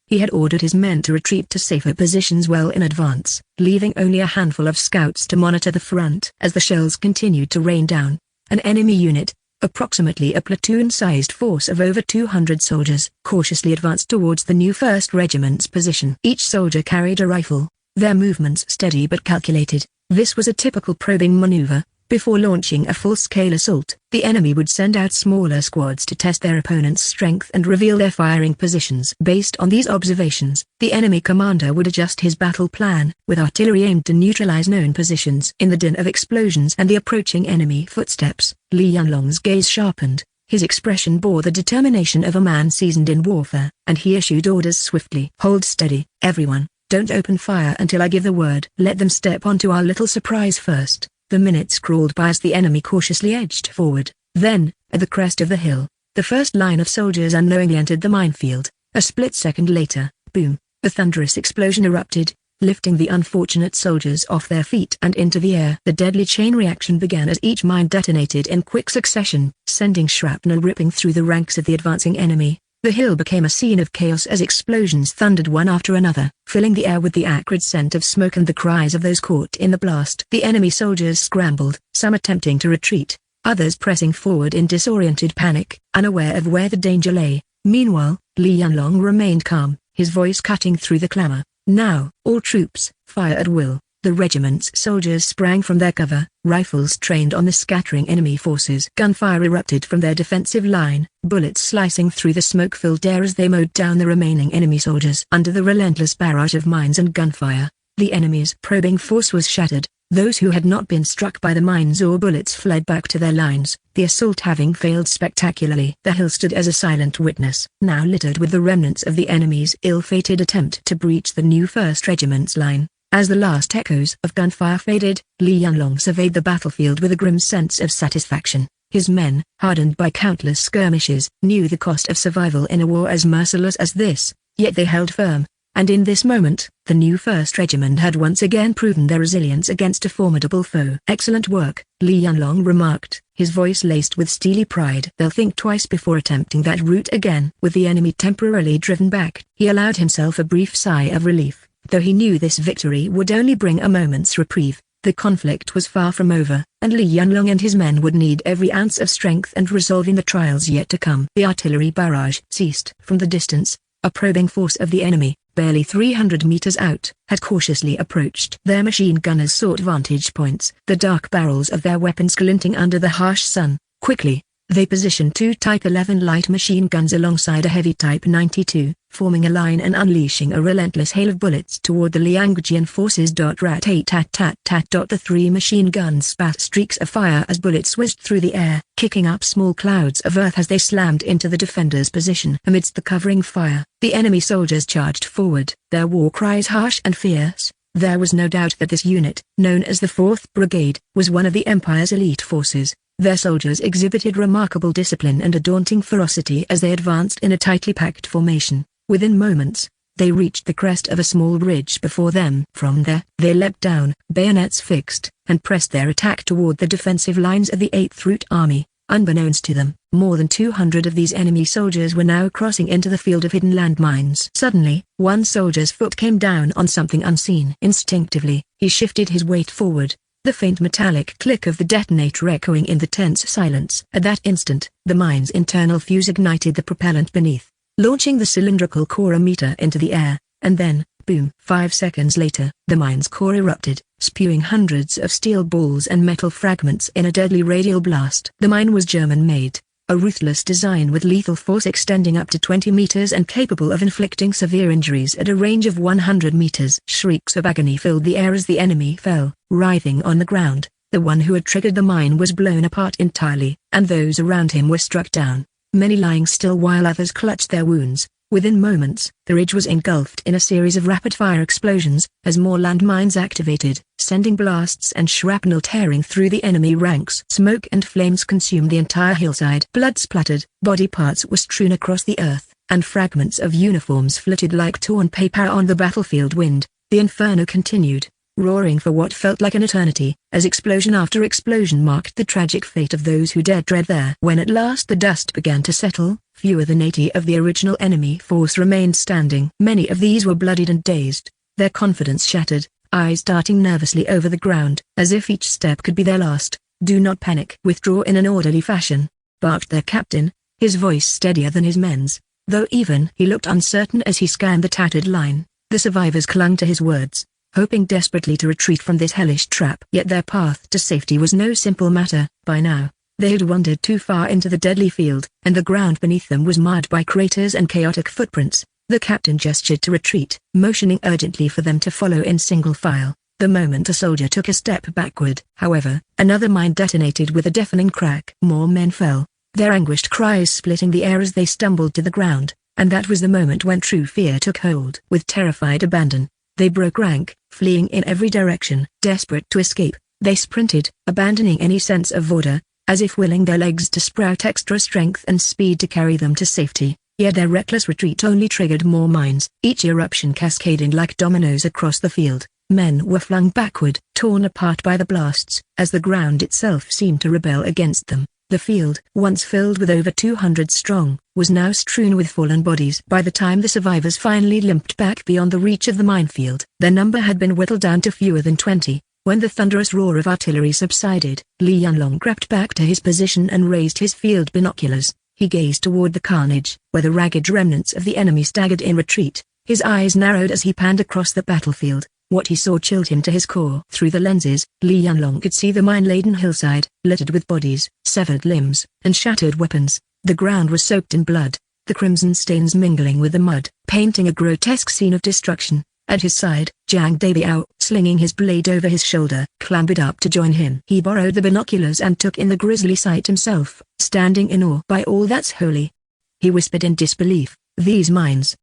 He had ordered his men to retreat to safer positions well in advance, leaving only a handful of scouts to monitor the front. As the shells continued to rain down, an enemy unit, approximately a platoon-sized force of over 200 soldiers, cautiously advanced towards the new 1st Regiment's position. Each soldier carried a rifle, their movements steady but calculated. This was a typical probing maneuver, Before launching a full-scale assault, the enemy would send out smaller squads to test their opponent's strength and reveal their firing positions. Based on these observations, the enemy commander would adjust his battle plan, with artillery aimed to neutralize known positions. In the din of explosions and the approaching enemy footsteps, Li Yanlong's gaze sharpened. His expression bore the determination of a man seasoned in warfare, and he issued orders swiftly. "Hold steady, everyone. Don't open fire until I give the word. Let them step onto our little surprise first." The minutes crawled by as the enemy cautiously edged forward. Then, at the crest of the hill, the first line of soldiers unknowingly entered the minefield. A split second later, boom, a thunderous explosion erupted, lifting the unfortunate soldiers off their feet and into the air. The deadly chain reaction began as each mine detonated in quick succession, sending shrapnel ripping through the ranks of the advancing enemy. The hill became a scene of chaos as explosions thundered one after another, filling the air with the acrid scent of smoke and the cries of those caught in the blast. The enemy soldiers scrambled, some attempting to retreat, others pressing forward in disoriented panic, unaware of where the danger lay. Meanwhile, Li Yanlong remained calm, his voice cutting through the clamor. "Now, all troops, fire at will." The regiment's soldiers sprang from their cover, rifles trained on the scattering enemy forces. Gunfire erupted from their defensive line, bullets slicing through the smoke-filled air as they mowed down the remaining enemy soldiers. Under the relentless barrage of mines and gunfire, the enemy's probing force was shattered. Those who had not been struck by the mines or bullets fled back to their lines, the assault having failed spectacularly. The hill stood as a silent witness, now littered with the remnants of the enemy's ill-fated attempt to breach the new 1st Regiment's line. As the last echoes of gunfire faded, Li Yanlong surveyed the battlefield with a grim sense of satisfaction. His men, hardened by countless skirmishes, knew the cost of survival in a war as merciless as this, yet they held firm. And in this moment, the new 1st Regiment had once again proven their resilience against a formidable foe. "Excellent work," Li Yanlong remarked, his voice laced with steely pride. "They'll think twice before attempting that route again." With the enemy temporarily driven back, he allowed himself a brief sigh of relief. Though he knew this victory would only bring a moment's reprieve, the conflict was far from over, and Li Yanlong and his men would need every ounce of strength and resolve in the trials yet to come. The artillery barrage ceased. From the distance, a probing force of the enemy, barely 300 meters out, had cautiously approached. Their machine gunners sought vantage points, the dark barrels of their weapons glinting under the harsh sun. Quickly, they positioned 2 Type 11 light machine guns alongside a heavy Type 92, forming a line and unleashing a relentless hail of bullets toward the Liangjian forces. Rat-tat-tat-tat. The 3 machine guns spat streaks of fire as bullets whizzed through the air, kicking up small clouds of earth as they slammed into the defender's position. Amidst the covering fire, the enemy soldiers charged forward, their war cries harsh and fierce. There was no doubt that this unit, known as the 4th Brigade, was one of the Empire's elite forces. Their soldiers exhibited remarkable discipline and a daunting ferocity as they advanced in a tightly packed formation. Within moments, they reached the crest of a small ridge before them. From there, they leapt down, bayonets fixed, and pressed their attack toward the defensive lines of the 8th Route Army. Unbeknownst to them, more than 200 of these enemy soldiers were now crossing into the field of hidden landmines. Suddenly, one soldier's foot came down on something unseen. Instinctively, he shifted his weight forward, the faint metallic click of the detonator echoing in the tense silence. At that instant, the mine's internal fuse ignited the propellant beneath, launching the cylindrical core a meter into the air, and then, boom. 5 seconds later, the mine's core erupted, spewing hundreds of steel balls and metal fragments in a deadly radial blast. The mine was German-made, a ruthless design with lethal force extending up to 20 meters and capable of inflicting severe injuries at a range of 100 meters. Shrieks of agony filled the air as the enemy fell, writhing on the ground. The one who had triggered the mine was blown apart entirely, and those around him were struck down, many lying still while others clutched their wounds. Within moments, the ridge was engulfed in a series of rapid-fire explosions, as more landmines activated, sending blasts and shrapnel tearing through the enemy ranks. Smoke and flames consumed the entire hillside. Blood splattered, body parts were strewn across the earth, and fragments of uniforms flitted like torn paper on the battlefield wind. The inferno continued, roaring for what felt like an eternity, as explosion after explosion marked the tragic fate of those who dared tread there. When at last the dust began to settle, fewer than 80 of the original enemy force remained standing. Many of these were bloodied and dazed, their confidence shattered, eyes darting nervously over the ground, as if each step could be their last. "Do not panic. Withdraw in an orderly fashion," barked their captain, his voice steadier than his men's, though even he looked uncertain as he scanned the tattered line. The survivors clung to his words, hoping desperately to retreat from this hellish trap. Yet their path to safety was no simple matter. By now, they had wandered too far into the deadly field, and the ground beneath them was marred by craters and chaotic footprints. The captain gestured to retreat, motioning urgently for them to follow in single file. The moment a soldier took a step backward, however, another mine detonated with a deafening crack. More men fell, their anguished cries splitting the air as they stumbled to the ground, and that was the moment when true fear took hold. With terrified abandon, they broke rank, fleeing in every direction. Desperate to escape, they sprinted, abandoning any sense of order, as if willing their legs to sprout extra strength and speed to carry them to safety. Yet their reckless retreat only triggered more mines, each eruption cascading like dominoes across the field. Men were flung backward, torn apart by the blasts, as the ground itself seemed to rebel against them. The field, once filled with over 200 strong, was now strewn with fallen bodies. By the time the survivors finally limped back beyond the reach of the minefield, their number had been whittled down to fewer than 20. When the thunderous roar of artillery subsided, Li Yanlong crept back to his position and raised his field binoculars. He gazed toward the carnage, where the ragged remnants of the enemy staggered in retreat. His eyes narrowed as he panned across the battlefield. What he saw chilled him to his core. Through the lenses, Li Yanlong could see the mine-laden hillside, littered with bodies, severed limbs, and shattered weapons. The ground was soaked in blood, the crimson stains mingling with the mud, painting a grotesque scene of destruction. At his side, Jiang Dabiao, slinging his blade over his shoulder, clambered up to join him. He borrowed the binoculars and took in the grisly sight himself, standing in awe. By all that's holy, he whispered in disbelief, these mines,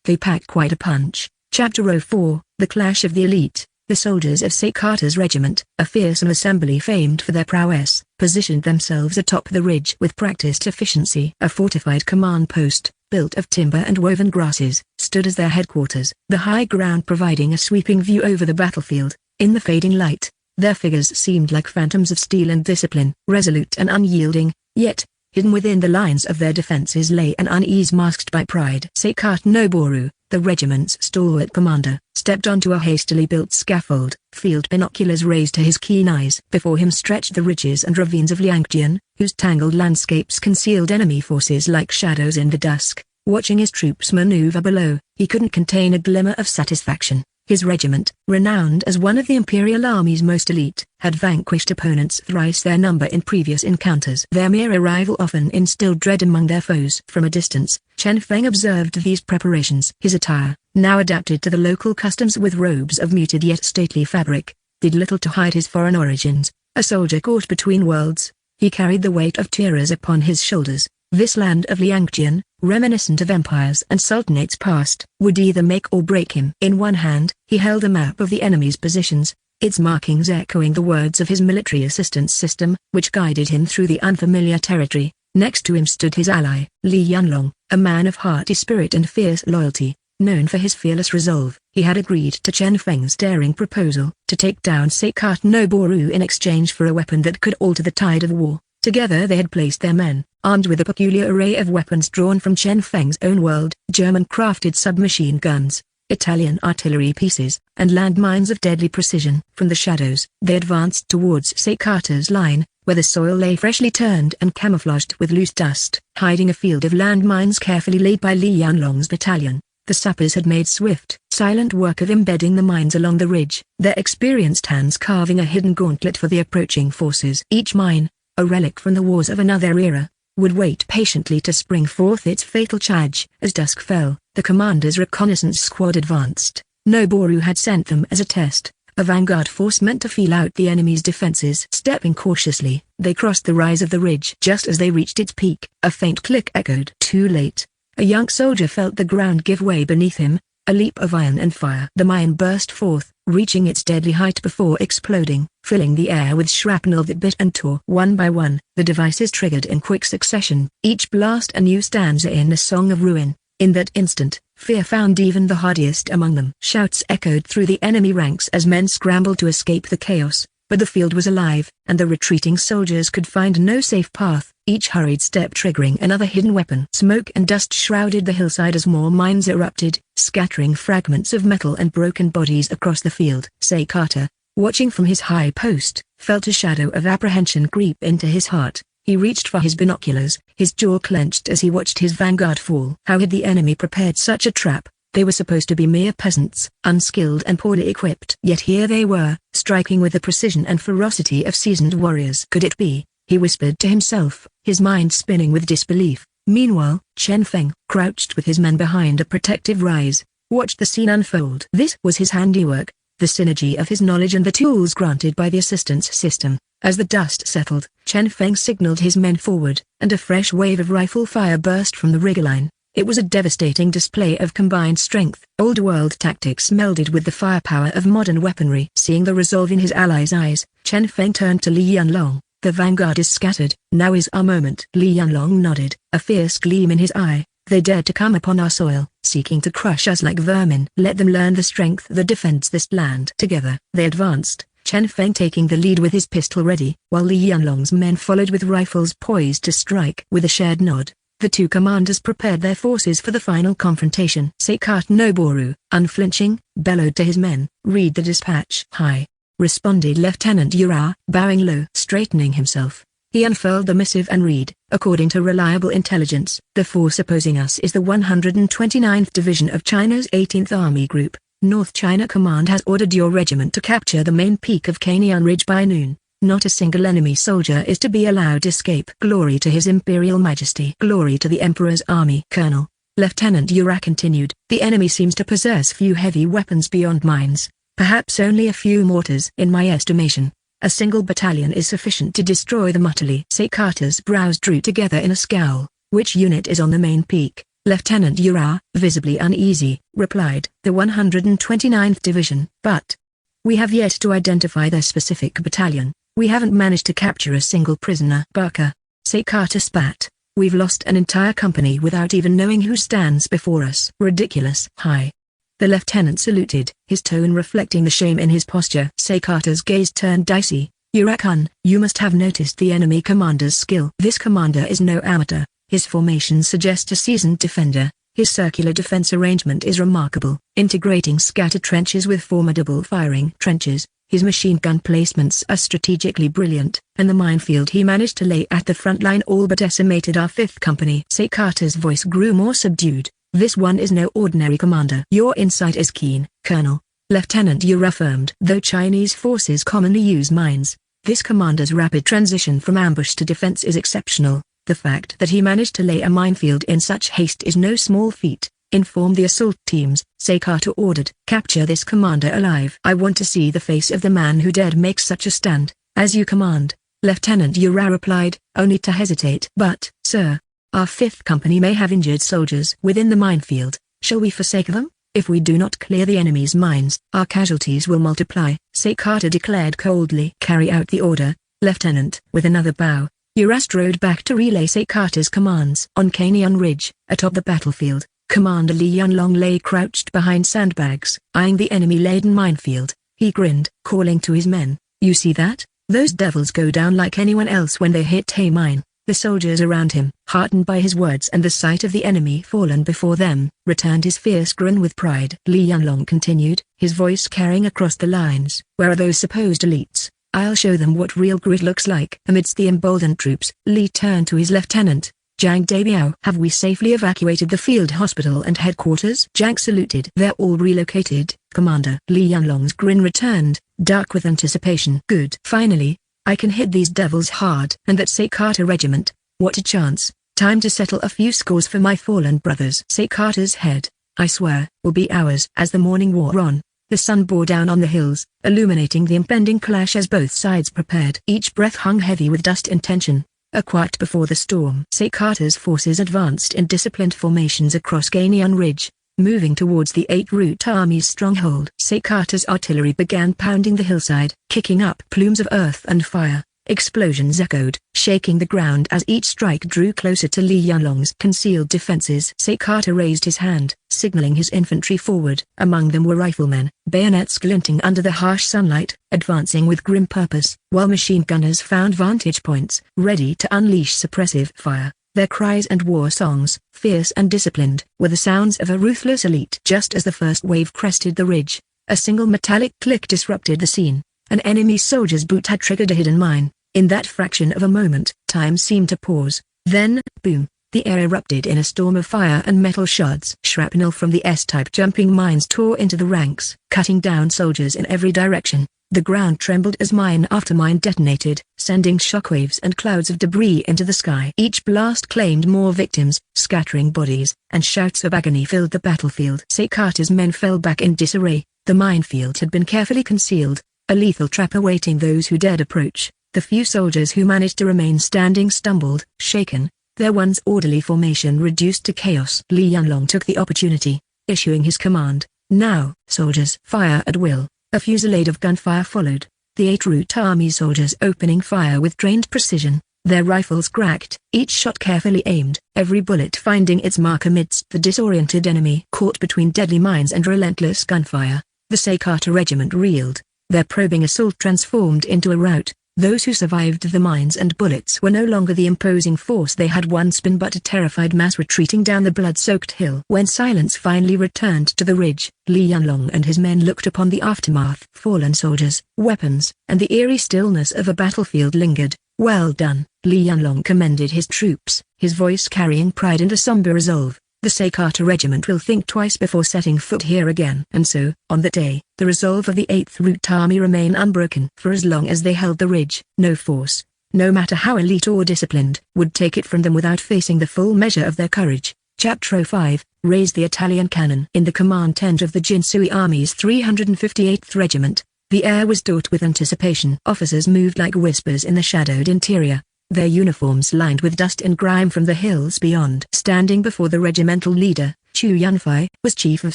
they pack quite a punch. Chapter 04, The Clash of the Elite. The soldiers of Seikata's regiment, a fearsome assembly famed for their prowess, positioned themselves atop the ridge with practiced efficiency. A fortified command post, built of timber and woven grasses, stood as their headquarters, the high ground providing a sweeping view over the battlefield. In the fading light, their figures seemed like phantoms of steel and discipline, resolute and unyielding, yet, hidden within the lines of their defenses lay an unease masked by pride. Seikata Noboru, the regiment's stalwart commander, stepped onto a hastily built scaffold, field binoculars raised to his keen eyes. Before him stretched the ridges and ravines of Liangjian, whose tangled landscapes concealed enemy forces like shadows in the dusk. Watching his troops maneuver below, he couldn't contain a glimmer of satisfaction. His regiment, renowned as one of the Imperial Army's most elite, had vanquished opponents thrice their number in previous encounters. Their mere arrival often instilled dread among their foes. From a distance, Chen Feng observed these preparations. His attire, now adapted to the local customs with robes of muted yet stately fabric, did little to hide his foreign origins. A soldier caught between worlds, he carried the weight of tiras upon his shoulders. This land of Liangjian, reminiscent of empires and sultanates past, would either make or break him. In one hand, he held a map of the enemy's positions, its markings echoing the words of his military assistance system, which guided him through the unfamiliar territory. Next to him stood his ally, Li Yanlong, a man of hearty spirit and fierce loyalty. Known for his fearless resolve, he had agreed to Chen Feng's daring proposal to take down Seikata Noboru in exchange for a weapon that could alter the tide of war. Together they had placed their men, armed with a peculiar array of weapons drawn from Chen Feng's own world, German-crafted submachine guns, Italian artillery pieces, and landmines of deadly precision. From the shadows, they advanced towards Seikata's line, where the soil lay freshly turned and camouflaged with loose dust, hiding a field of landmines carefully laid by Li Yanlong's battalion. The sappers had made swift, silent work of embedding the mines along the ridge, their experienced hands carving a hidden gauntlet for the approaching forces. Each mine, a relic from the wars of another era, would wait patiently to spring forth its fatal charge. As dusk fell, the commander's reconnaissance squad advanced. Noboru had sent them as a test, a vanguard force meant to feel out the enemy's defenses. Stepping cautiously, they crossed the rise of the ridge. Just as they reached its peak, a faint click echoed. Too late. A young soldier felt the ground give way beneath him, a leap of iron and fire. The mine burst forth, reaching its deadly height before exploding, filling the air with shrapnel that bit and tore. One by one, the devices triggered in quick succession, each blast a new stanza in a song of ruin. In that instant, fear found even the hardiest among them. Shouts echoed through the enemy ranks as men scrambled to escape the chaos, but the field was alive, and the retreating soldiers could find no safe path, each hurried step triggering another hidden weapon. Smoke and dust shrouded the hillside as more mines erupted, scattering fragments of metal and broken bodies across the field. Seikata, watching from his high post, felt a shadow of apprehension creep into his heart. He reached for his binoculars, his jaw clenched as he watched his vanguard fall. How had the enemy prepared such a trap? They were supposed to be mere peasants, unskilled and poorly equipped. Yet here they were, striking with the precision and ferocity of seasoned warriors. Could it be? He whispered to himself, his mind spinning with disbelief. Meanwhile, Chen Feng, crouched with his men behind a protective rise, watched the scene unfold. This was his handiwork, the synergy of his knowledge and the tools granted by the assistance system. As the dust settled, Chen Feng signaled his men forward, and a fresh wave of rifle fire burst from the rigger line. It was a devastating display of combined strength. Old-world tactics melded with the firepower of modern weaponry. Seeing the resolve in his allies' eyes, Chen Feng turned to Li Yanlong. The vanguard is scattered. Now is our moment. Li Yanlong nodded, a fierce gleam in his eye. They dared to come upon our soil, seeking to crush us like vermin. Let them learn the strength that defends this land. Together, they advanced, Chen Feng taking the lead with his pistol ready, while Li Yanlong's men followed with rifles poised to strike. With a shared nod, the two commanders prepared their forces for the final confrontation. Seikata Noboru, unflinching, bellowed to his men, "Read the dispatch." "Hi," responded Lieutenant Ura, bowing low. Straightening himself, he unfurled the missive and read, "According to reliable intelligence, the force opposing us is the 129th Division of China's 18th Army Group. North China Command has ordered your regiment to capture the main peak of Canyon Ridge by noon. Not a single enemy soldier is to be allowed escape. Glory to His Imperial Majesty. Glory to the Emperor's army." "Colonel," Lieutenant Ura continued, "the enemy seems to possess few heavy weapons beyond mines. Perhaps only a few mortars. In my estimation, a single battalion is sufficient to destroy them utterly." Seikata's brows drew together in a scowl. "Which unit is on the main peak?" Lieutenant Ura, visibly uneasy, replied, "The 129th Division. But we have yet to identify their specific battalion. We haven't managed to capture a single prisoner." "Baka," Seikata spat, "we've lost an entire company without even knowing who stands before us." "Ridiculous." "Hi." The lieutenant saluted, his tone reflecting the shame in his posture. Seikata's gaze turned dicey. "Ura-kun, you must have noticed the enemy commander's skill. This commander is no amateur. His formation suggests a seasoned defender. His circular defense arrangement is remarkable, integrating scattered trenches with formidable firing trenches. His machine gun placements are strategically brilliant, and the minefield he managed to lay at the front line all but decimated our 5th Company." Seikata's voice grew more subdued. "This one is no ordinary commander." "Your insight is keen, Colonel," Lieutenant Ura affirmed. "Though Chinese forces commonly use mines, this commander's rapid transition from ambush to defense is exceptional. The fact that he managed to lay a minefield in such haste is no small feat. Inform the assault teams," Seikata ordered. "Capture this commander alive. I want to see the face of the man who dared make such a stand." "As you command," Lieutenant Ura replied, only to hesitate. "But, sir, our 5th Company may have injured soldiers within the minefield. Shall we forsake them? If we do not clear the enemy's mines, our casualties will multiply," Seikata declared coldly. "Carry out the order, Lieutenant." With another bow, Ura strode back to relay Seikata's commands. On Canyon Ridge, atop the battlefield, Commander Li Yanlong lay crouched behind sandbags, eyeing the enemy-laden minefield. He grinned, calling to his men, "You see that? Those devils go down like anyone else when they hit a mine." The soldiers around him, heartened by his words and the sight of the enemy fallen before them, returned his fierce grin with pride. Li Yanlong continued, his voice carrying across the lines, "Where are those supposed elites? I'll show them what real grit looks like." Amidst the emboldened troops, Li turned to his lieutenant, Zhang Dabiao. "Have we safely evacuated the field hospital and headquarters?" Zhang saluted. "They're all relocated, Commander." Li Yanlong's grin returned, dark with anticipation. "Good. Finally, I can hit these devils hard." "And that Seikata regiment, what a chance. Time to settle a few scores for my fallen brothers." Seikata's head, I swear, will be ours. As the morning wore on, the sun bore down on the hills, illuminating the impending clash as both sides prepared. Each breath hung heavy with dust and tension. A quiet before the storm. Seikata's forces advanced in disciplined formations across Canyon Ridge, moving towards the 8th Route Army's stronghold. Seikata's artillery began pounding the hillside, kicking up plumes of earth and fire. Explosions echoed, shaking the ground as each strike drew closer to Li Yanlong's concealed defenses. Seikata raised his hand, signaling his infantry forward. Among them were riflemen, bayonets glinting under the harsh sunlight, advancing with grim purpose, while machine gunners found vantage points, ready to unleash suppressive fire. Their cries and war songs, fierce and disciplined, were the sounds of a ruthless elite. Just as the first wave crested the ridge, a single metallic click disrupted the scene. An enemy soldier's boot had triggered a hidden mine. In that fraction of a moment, time seemed to pause. Then, boom, The air erupted in a storm of fire and metal shards. Shrapnel from the S-type jumping mines tore into the ranks, cutting down soldiers in every direction. The ground trembled as mine after mine detonated, sending shockwaves and clouds of debris into the sky. Each blast claimed more victims, scattering bodies, and shouts of agony filled the battlefield. Seikata's men fell back in disarray. The minefield had been carefully concealed, a lethal trap awaiting those who dared approach. The few soldiers who managed to remain standing stumbled, shaken, their once orderly formation reduced to chaos. Li Yanlong took the opportunity, issuing his command, "Now, soldiers, fire at will." A fusillade of gunfire followed, the 8 Root Army soldiers opening fire with trained precision, their rifles cracked, each shot carefully aimed, every bullet finding its mark amidst the disoriented enemy. Caught between deadly mines and relentless gunfire, the Seikata regiment reeled, their probing assault transformed into a rout. Those who survived the mines and bullets were no longer the imposing force they had once been but a terrified mass retreating down the blood-soaked hill. When silence finally returned to the ridge, Li Yanlong and his men looked upon the aftermath. Fallen soldiers, weapons, and the eerie stillness of a battlefield lingered. "Well done," Li Yanlong commended his troops, his voice carrying pride and a somber resolve. "The Seikata regiment will think twice before setting foot here again." And so, on that day, the resolve of the 8th Root Army remained unbroken. For as long as they held the ridge, no force, no matter how elite or disciplined, would take it from them without facing the full measure of their courage. Chapter 5, Raise the Italian Cannon. In the command tent of the Jinsui Army's 358th Regiment, the air was taut with anticipation. Officers moved like whispers in the shadowed interior, their uniforms lined with dust and grime from the hills beyond. Standing before the regimental leader, Chu Yunfei, was Chief of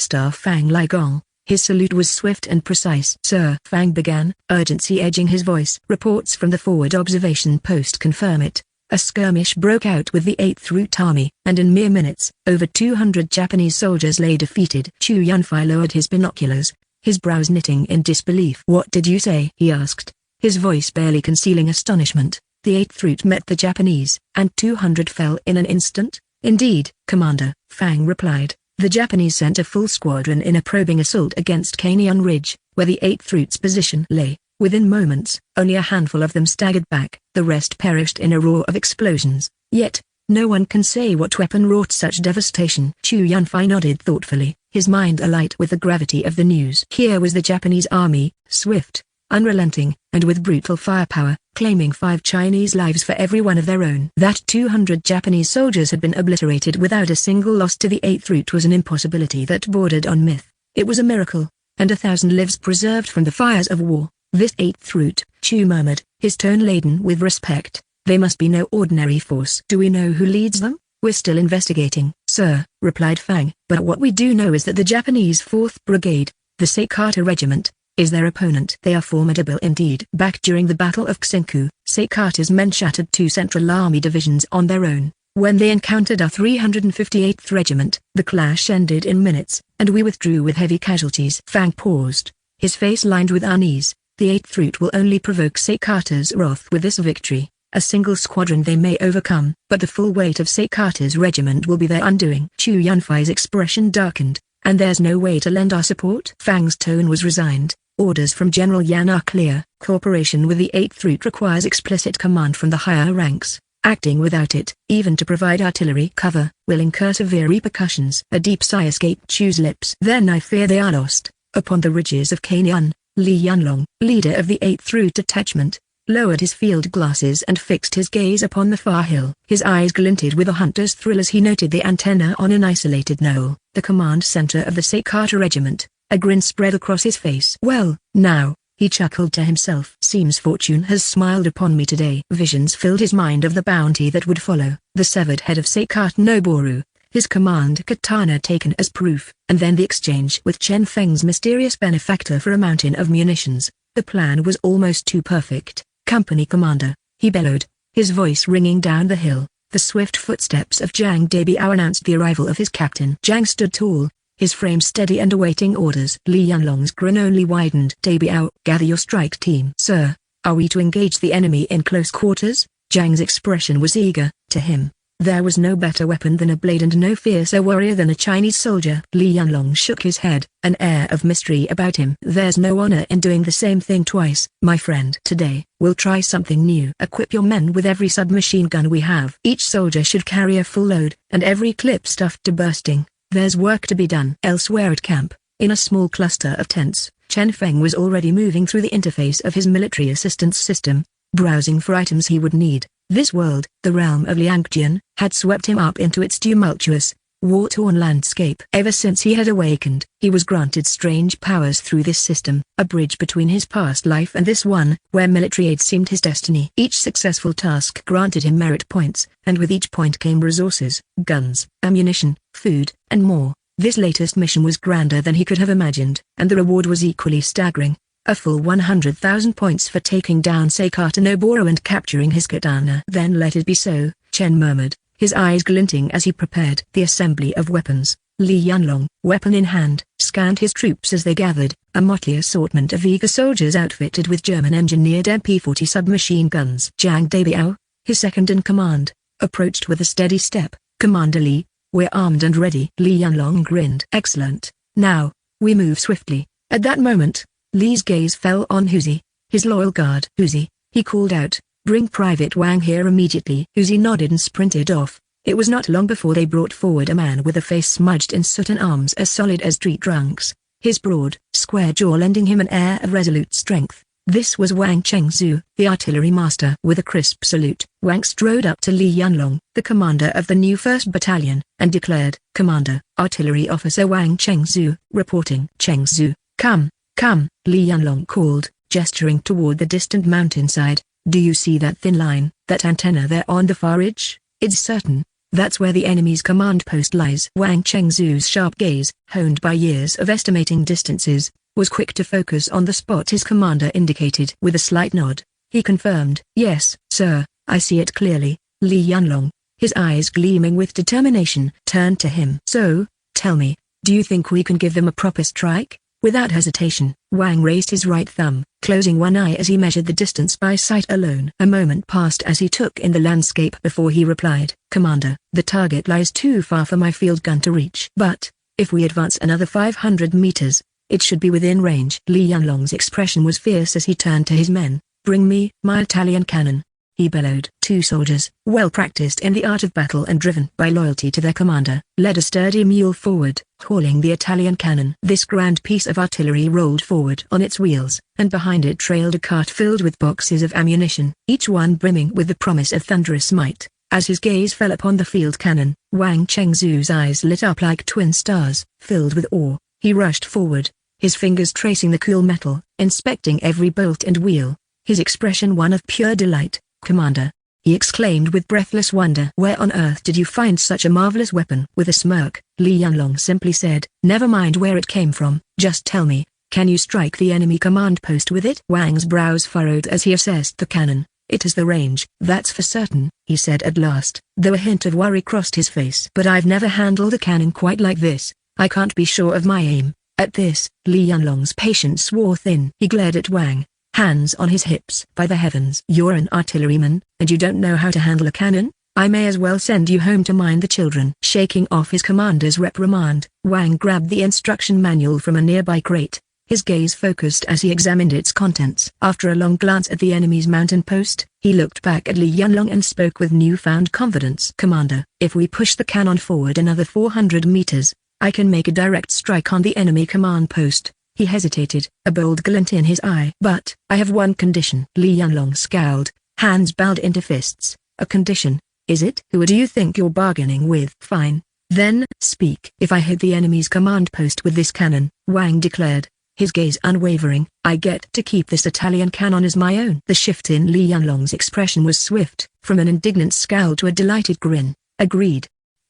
Staff Fang Ligong. His salute was swift and precise. "Sir," Fang began, urgency edging his voice. "Reports from the forward observation post confirm it. A skirmish broke out with the 8th Root Army, and in mere minutes, over 200 Japanese soldiers lay defeated." Chu Yunfei lowered his binoculars, his brows knitting in disbelief. "What did you say?" he asked, his voice barely concealing astonishment. "The 8th Root met the Japanese, and 200 fell in an instant?" "Indeed, Commander," Fang replied. "The Japanese sent a full squadron in a probing assault against Kanyan Ridge, where the 8th Root's position lay. Within moments, only a handful of them staggered back. The rest perished in a roar of explosions. Yet, no one can say what weapon wrought such devastation." Chu Yunfei nodded thoughtfully, his mind alight with the gravity of the news. Here was the Japanese army, swift, unrelenting, and with brutal firepower, claiming 5 Chinese lives for every one of their own. That 200 Japanese soldiers had been obliterated without a single loss to the 8th Root was an impossibility that bordered on myth. It was a miracle, and 1,000 lives preserved from the fires of war. "This 8th Root," Chu murmured, his tone laden with respect. "They must be no ordinary force." "Do we know who leads them?" "We're still investigating, sir," replied Fang. "But what we do know is that the Japanese 4th Brigade, the Seikata Regiment, is their opponent." "They are formidable indeed." Back during the Battle of Xinku, Seikata's men shattered 2 Central Army divisions on their own. When they encountered our 358th Regiment, the clash ended in minutes, and we withdrew with heavy casualties. Fang paused, his face lined with unease. "The 8th Root will only provoke Seikata's wrath with this victory. A single squadron they may overcome, but the full weight of Seikata's regiment will be their undoing." Chu Yunfei's expression darkened. "And there's no way to lend our support?" Fang's tone was resigned. "Orders from General Yan are clear. Cooperation with the 8th Root requires explicit command from the higher ranks. Acting without it, even to provide artillery cover, will incur severe repercussions." A deep sigh escaped Chu's lips. "Then I fear they are lost." Upon the ridges of Kanyan, Li Yanlong, leader of the 8th Root detachment, lowered his field glasses and fixed his gaze upon the far hill. His eyes glinted with a hunter's thrill as he noted the antenna on an isolated knoll, the command center of the Seikata regiment. A grin spread across his face. "Well, now," he chuckled to himself. "Seems fortune has smiled upon me today." Visions filled his mind of the bounty that would follow, the severed head of Seikata Noboru, his command katana taken as proof, and then the exchange with Chen Feng's mysterious benefactor for a mountain of munitions. The plan was almost too perfect. "Company commander," he bellowed, his voice ringing down the hill. The swift footsteps of Zhang Debiao announced the arrival of his captain. Zhang stood tall, his frame steady and awaiting orders. Li Yanlong's grin only widened. "Debiao, gather your strike team." "Sir, are we to engage the enemy in close quarters?" Zhang's expression was eager. To him, There was no better weapon than a blade and no fiercer warrior than a Chinese soldier. Li Yanlong shook his head, an air of mystery about him. There's no honor in doing the same thing twice, my friend. Today, we'll try something new. Equip your men with every submachine gun we have. Each soldier should carry a full load, and every clip stuffed to bursting. There's work to be done. Elsewhere at camp, in a small cluster of tents, Chen Feng was already moving through the interface of his military assistance system, browsing for items he would need. This world, the realm of Liangjian, had swept him up into its tumultuous, war-torn landscape. Ever since he had awakened, he was granted strange powers through this system, a bridge between his past life and this one, where military aid seemed his destiny. Each successful task granted him merit points, and with each point came resources, guns, ammunition, food, and more. This latest mission was grander than he could have imagined, and the reward was equally staggering. A full 100,000 points for taking down Seikata Noboro and capturing his katana. Then let it be so, Chen murmured, his eyes glinting as he prepared the assembly of weapons. Li Yanlong, weapon in hand, scanned his troops as they gathered, a motley assortment of eager soldiers outfitted with German-engineered MP-40 submachine guns. Zhang Daibiao, his second in command, approached with a steady step. Commander Li, we're armed and ready. Li Yanlong grinned. Excellent. Now, we move swiftly. At that moment, Li's gaze fell on Huzi, his loyal guard. Huzi, he called out, bring Private Wang here immediately. Huzi nodded and sprinted off. It was not long before they brought forward a man with a face smudged in soot and arms as solid as street drunks, his broad, square jaw lending him an air of resolute strength. This was Wang Chengzu, the artillery master. With a crisp salute, Wang strode up to Li Yanlong, the commander of the new 1st Battalion, and declared, Commander, Artillery Officer Wang Chengzu, reporting. Chengzu, come. Come, Li Yanlong called, gesturing toward the distant mountainside. Do you see that thin line, that antenna there on the far ridge? It's certain. That's where the enemy's command post lies. Wang Chengzu's sharp gaze, honed by years of estimating distances, was quick to focus on the spot his commander indicated. With a slight nod, he confirmed, Yes, sir, I see it clearly. Li Yanlong, his eyes gleaming with determination, turned to him. So, tell me, do you think we can give them a proper strike? Without hesitation, Wang raised his right thumb, closing one eye as he measured the distance by sight alone. A moment passed as he took in the landscape before he replied, Commander, the target lies too far for my field gun to reach. But, if we advance another 500 meters, it should be within range. Li Yanlong's expression was fierce as he turned to his men. Bring me my Italian cannon, he bellowed. 2 soldiers, well practiced in the art of battle and driven by loyalty to their commander, led a sturdy mule forward, hauling the Italian cannon. This grand piece of artillery rolled forward on its wheels, and behind it trailed a cart filled with boxes of ammunition, each one brimming with the promise of thunderous might. As his gaze fell upon the field cannon, Wang Chengzu's eyes lit up like twin stars. Filled with awe, he rushed forward, his fingers tracing the cool metal, inspecting every bolt and wheel, his expression one of pure delight. Commander, he exclaimed with breathless wonder. Where on earth did you find such a marvelous weapon? With a smirk, Li Yanlong simply said, Never mind where it came from, just tell me, can you strike the enemy command post with it? Wang's brows furrowed as he assessed the cannon. It has the range, that's for certain, he said at last, though a hint of worry crossed his face. But I've never handled a cannon quite like this, I can't be sure of my aim. At this, Li Yanlong's patience wore thin. He glared at Wang, hands on his hips. By the heavens, you're an artilleryman, and you don't know how to handle a cannon? I may as well send you home to mind the children. Shaking off his commander's reprimand, Wang grabbed the instruction manual from a nearby crate, his gaze focused as he examined its contents. After a long glance at the enemy's mountain post, he looked back at Li Yanlong and spoke with newfound confidence. Commander, if we push the cannon forward another 400 meters, I can make a direct strike on the enemy command post. He hesitated, a bold glint in his eye. But, I have one condition. Li Yanlong scowled, hands balled into fists. A condition, is it? Who do you think you're bargaining with? Fine. Then, speak. If I hit the enemy's command post with this cannon, Wang declared, his gaze unwavering, I get to keep this Italian cannon as my own. The shift in Li Yanlong's expression was swift, from an indignant scowl to a delighted grin. Agreed,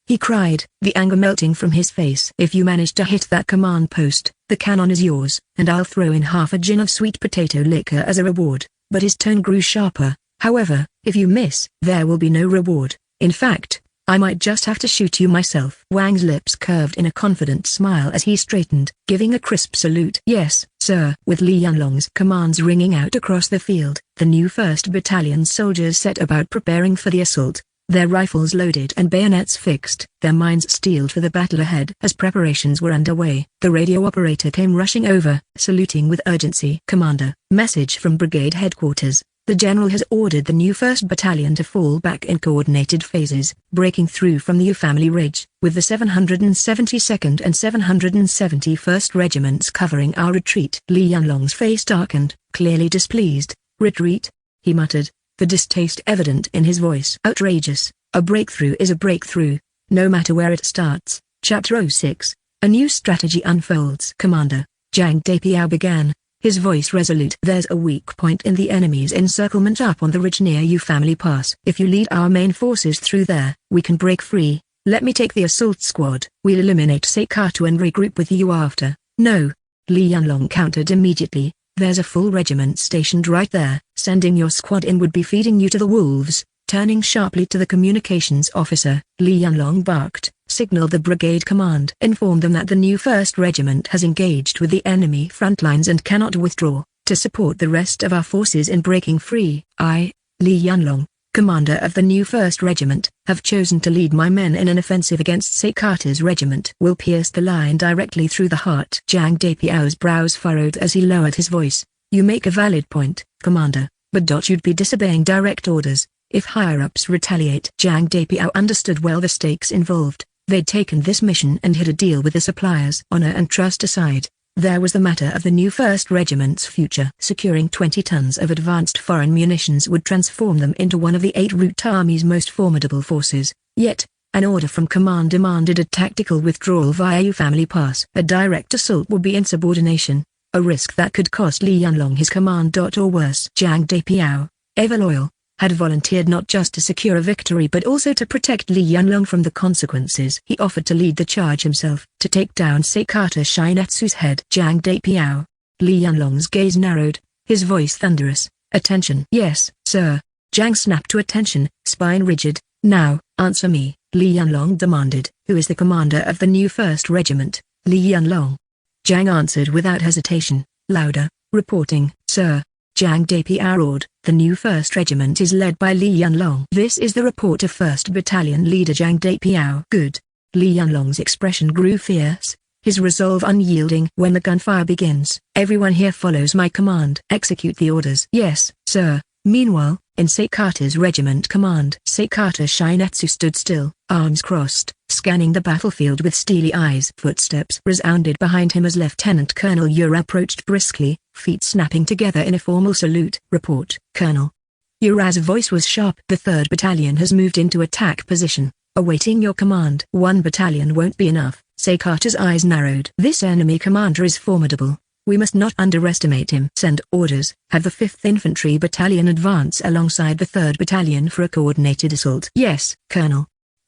he cried, the anger melting from his face. If you manage to hit that command post, the cannon is yours, and I'll throw in half a gin of sweet potato liquor as a reward. But his tone grew sharper. However, if you miss, there will be no reward. In fact, I might just have to shoot you myself. Wang's lips curved in a confident smile as he straightened, giving a crisp salute. Yes, sir. With Li Yanlong's commands ringing out across the field, the new 1st Battalion soldiers set about preparing for the assault. their rifles loaded and bayonets fixed, their minds steeled for the battle ahead. As preparations were underway, the radio operator came rushing over, saluting with urgency. "Commander, message from brigade headquarters. The general has ordered the new 1st Battalion to fall back in coordinated phases, breaking through from the U Family Ridge, with the 772nd and 771st Regiments covering our retreat." Li Yunlong's face darkened, clearly displeased. "Retreat?" he muttered, the distaste evident in his voice. "Outrageous. A breakthrough is a breakthrough, no matter where it starts." Chapter 06. A new strategy unfolds. "Commander," Zhang Deipiao began, his voice resolute. "There's a weak point in the enemy's encirclement up on the ridge near Yu Family Pass. If you lead our main forces through there, we can break free. Let me take the assault squad. We'll eliminate Seikatu and regroup with you after." "No," Li Yunlong countered immediately. "There's a full regiment stationed right there. Sending your squad in would be feeding you to the wolves." Turning sharply to the communications officer, Li Yunlong barked, "Signal the brigade command. Inform them that the new 1st Regiment has engaged with the enemy front lines and cannot withdraw, to support the rest of our forces in breaking free. I, Li Yunlong, commander of the new 1st Regiment, have chosen to lead my men in an offensive against Seikata's regiment. Will pierce the line directly through the heart." Zhang Deipiao's brows furrowed as he lowered his voice. "You make a valid point, commander, but you'd be disobeying direct orders if higher-ups retaliate." Zhang Deipiao understood well the stakes involved. They'd taken this mission and hit a deal with the suppliers. Honor and trust aside, there was the matter of the new 1st Regiment's future. Securing 20 tons of advanced foreign munitions would transform them into one of the 8 Root Army's most formidable forces. Yet, an order from command demanded a tactical withdrawal via Yu Family Pass. A direct assault would be insubordination, a risk that could cost Li Yunlong his command. Or worse. Zhang Deipiao, ever loyal, had volunteered not just to secure a victory but also to protect Li Yunlong from the consequences. He offered to lead the charge himself, to take down Seikata Shinetsu's head. Zhang Deipiao. Li Yunlong's gaze narrowed, his voice thunderous. "Attention." "Yes, sir." Zhang snapped to attention, spine rigid. "Now, answer me," Li Yunlong demanded. "Who is the commander of the new 1st Regiment?" "Li Yunlong." Zhang answered without hesitation, louder, reporting, "Sir." Zhang Deipiao roared, "The new 1st Regiment is led by Li Yunlong." "This is the report of 1st Battalion leader Zhang Deipiao." "Good." Li Yunlong's expression grew fierce, his resolve unyielding. "When the gunfire begins, everyone here follows my command. Execute the orders." "Yes, sir." Meanwhile, in Seikata's regiment command, Seikata Shinetsu stood still, arms crossed, scanning the battlefield with steely eyes. Footsteps resounded behind him as Lieutenant Colonel Ura approached briskly, feet snapping together in a formal salute. "Report, Colonel." Ura's voice was sharp. "The 3rd Battalion has moved into attack position, awaiting your command." "1 battalion won't be enough." Seikata's eyes narrowed. "This enemy commander is formidable. We must not underestimate him." "Send orders. Have the 5th Infantry Battalion advance alongside the 3rd Battalion for a coordinated assault." "Yes, Colonel."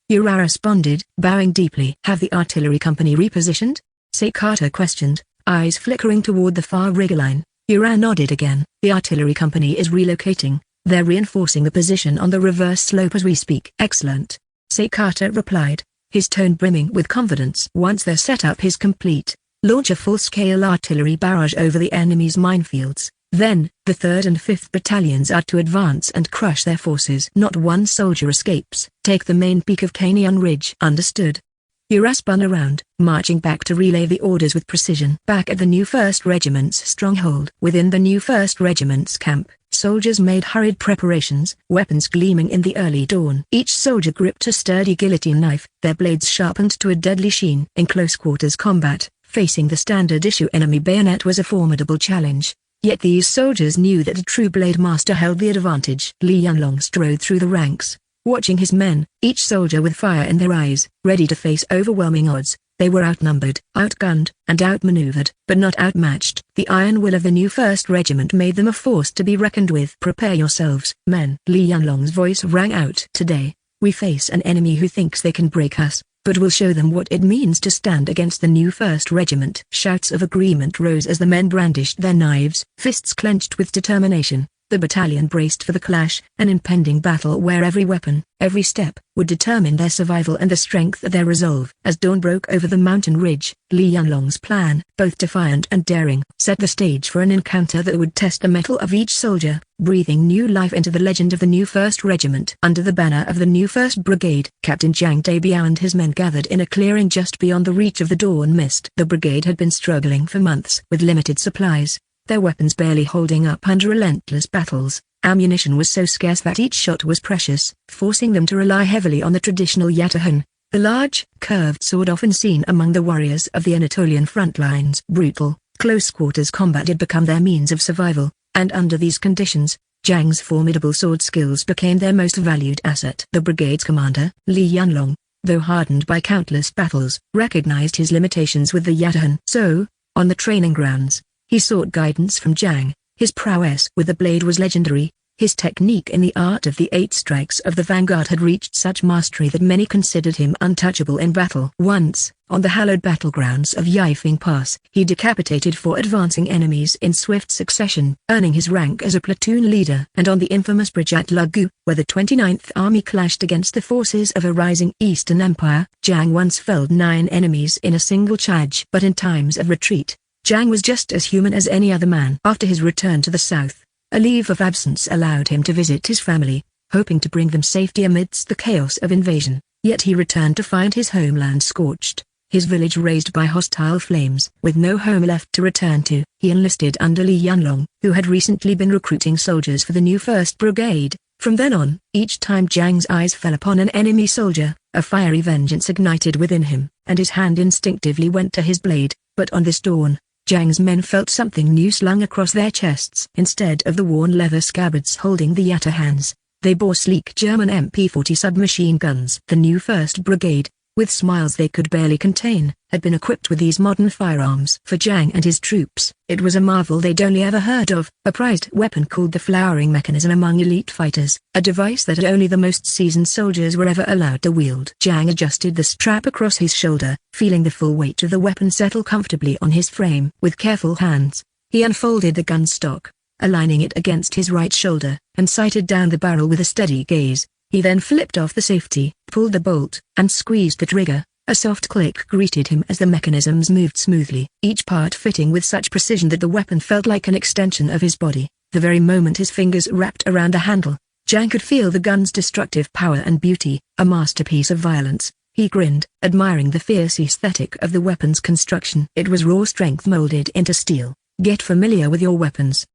Ura responded, bowing deeply. "Have the artillery company repositioned?" Seikata questioned, eyes flickering toward the far ridge line. Ura nodded again. "The artillery company is relocating. They're reinforcing the position on the reverse slope as we speak." "Excellent," Seikata replied, his tone brimming with confidence. "Once their setup is complete, launch a full-scale artillery barrage over the enemy's minefields. Then, the 3rd and 5th Battalions are to advance and crush their forces. Not one soldier escapes. Take the main peak of Canyon Ridge." "Understood." Ura spun around, marching back to relay the orders with precision. Back at the new 1st Regiment's stronghold. Within the new 1st Regiment's camp, soldiers made hurried preparations, weapons gleaming in the early dawn. Each soldier gripped a sturdy guillotine knife, their blades sharpened to a deadly sheen. In close-quarters combat, facing the standard-issue enemy bayonet was a formidable challenge. Yet these soldiers knew that a true blade master held the advantage. Li Yunlong strode through the ranks, watching his men, each soldier with fire in their eyes, ready to face overwhelming odds. They were outnumbered, outgunned, and outmaneuvered, but not outmatched. The iron will of the new 1st Regiment made them a force to be reckoned with. "Prepare yourselves, men." Li Yunlong's voice rang out. "Today, we face an enemy who thinks they can break us, but we'll show them what it means to stand against the new 1st Regiment." Shouts of agreement rose as the men brandished their knives, fists clenched with determination. The battalion braced for the clash, an impending battle where every weapon, every step, would determine their survival and the strength of their resolve. As dawn broke over the mountain ridge, Li Yanlong's plan, both defiant and daring, set the stage for an encounter that would test the mettle of each soldier, breathing new life into the legend of the new 1st Regiment. Under the banner of the new 1st Brigade, Captain Zhang Daibiao and his men gathered in a clearing just beyond the reach of the dawn mist. The brigade had been struggling for months with limited supplies, their weapons barely holding up under relentless battles. Ammunition was so scarce that each shot was precious, forcing them to rely heavily on the traditional yataghan, the large, curved sword often seen among the warriors of the Anatolian front lines. Brutal, close-quarters combat had become their means of survival, and under these conditions, Zhang's formidable sword skills became their most valued asset. The brigade's commander, Li Yanlong, though hardened by countless battles, recognized his limitations with the yataghan. So, on the training grounds, he sought guidance from Zhang. His prowess with the blade was legendary. His technique in the art of the 8 strikes of the vanguard had reached such mastery that many considered him untouchable in battle. Once, on the hallowed battlegrounds of Yifeng Pass, he decapitated 4 advancing enemies in swift succession, earning his rank as a platoon leader. And on the infamous bridge at Lugu, where the 29th Army clashed against the forces of a rising Eastern Empire, Zhang once felled 9 enemies in a single charge. But in times of retreat, Zhang was just as human as any other man. After his return to the south, a leave of absence allowed him to visit his family, hoping to bring them safety amidst the chaos of invasion. Yet he returned to find his homeland scorched, his village razed by hostile flames. With no home left to return to, he enlisted under Li Yanlong, who had recently been recruiting soldiers for the new 1st Brigade. From then on, each time Zhang's eyes fell upon an enemy soldier, a fiery vengeance ignited within him, and his hand instinctively went to his blade. But on this dawn, Zhang's men felt something new slung across their chests. Instead of the worn leather scabbards holding the yataghans, they bore sleek German MP-40 submachine guns. The new 1st Brigade, with smiles they could barely contain, had been equipped with these modern firearms. For Zhang and his troops, it was a marvel they'd only ever heard of, a prized weapon called the flowering mechanism among elite fighters, a device that only the most seasoned soldiers were ever allowed to wield. Zhang adjusted the strap across his shoulder, feeling the full weight of the weapon settle comfortably on his frame. With careful hands, he unfolded the gun stock, aligning it against his right shoulder, and sighted down the barrel with a steady gaze. He then flipped off the safety, pulled the bolt, and squeezed the trigger. A soft click greeted him as the mechanisms moved smoothly, each part fitting with such precision that the weapon felt like an extension of his body. The very moment his fingers wrapped around the handle, Zhang could feel the gun's destructive power and beauty, a masterpiece of violence. He grinned, admiring the fierce aesthetic of the weapon's construction. It was raw strength molded into steel. Get familiar with your weapons.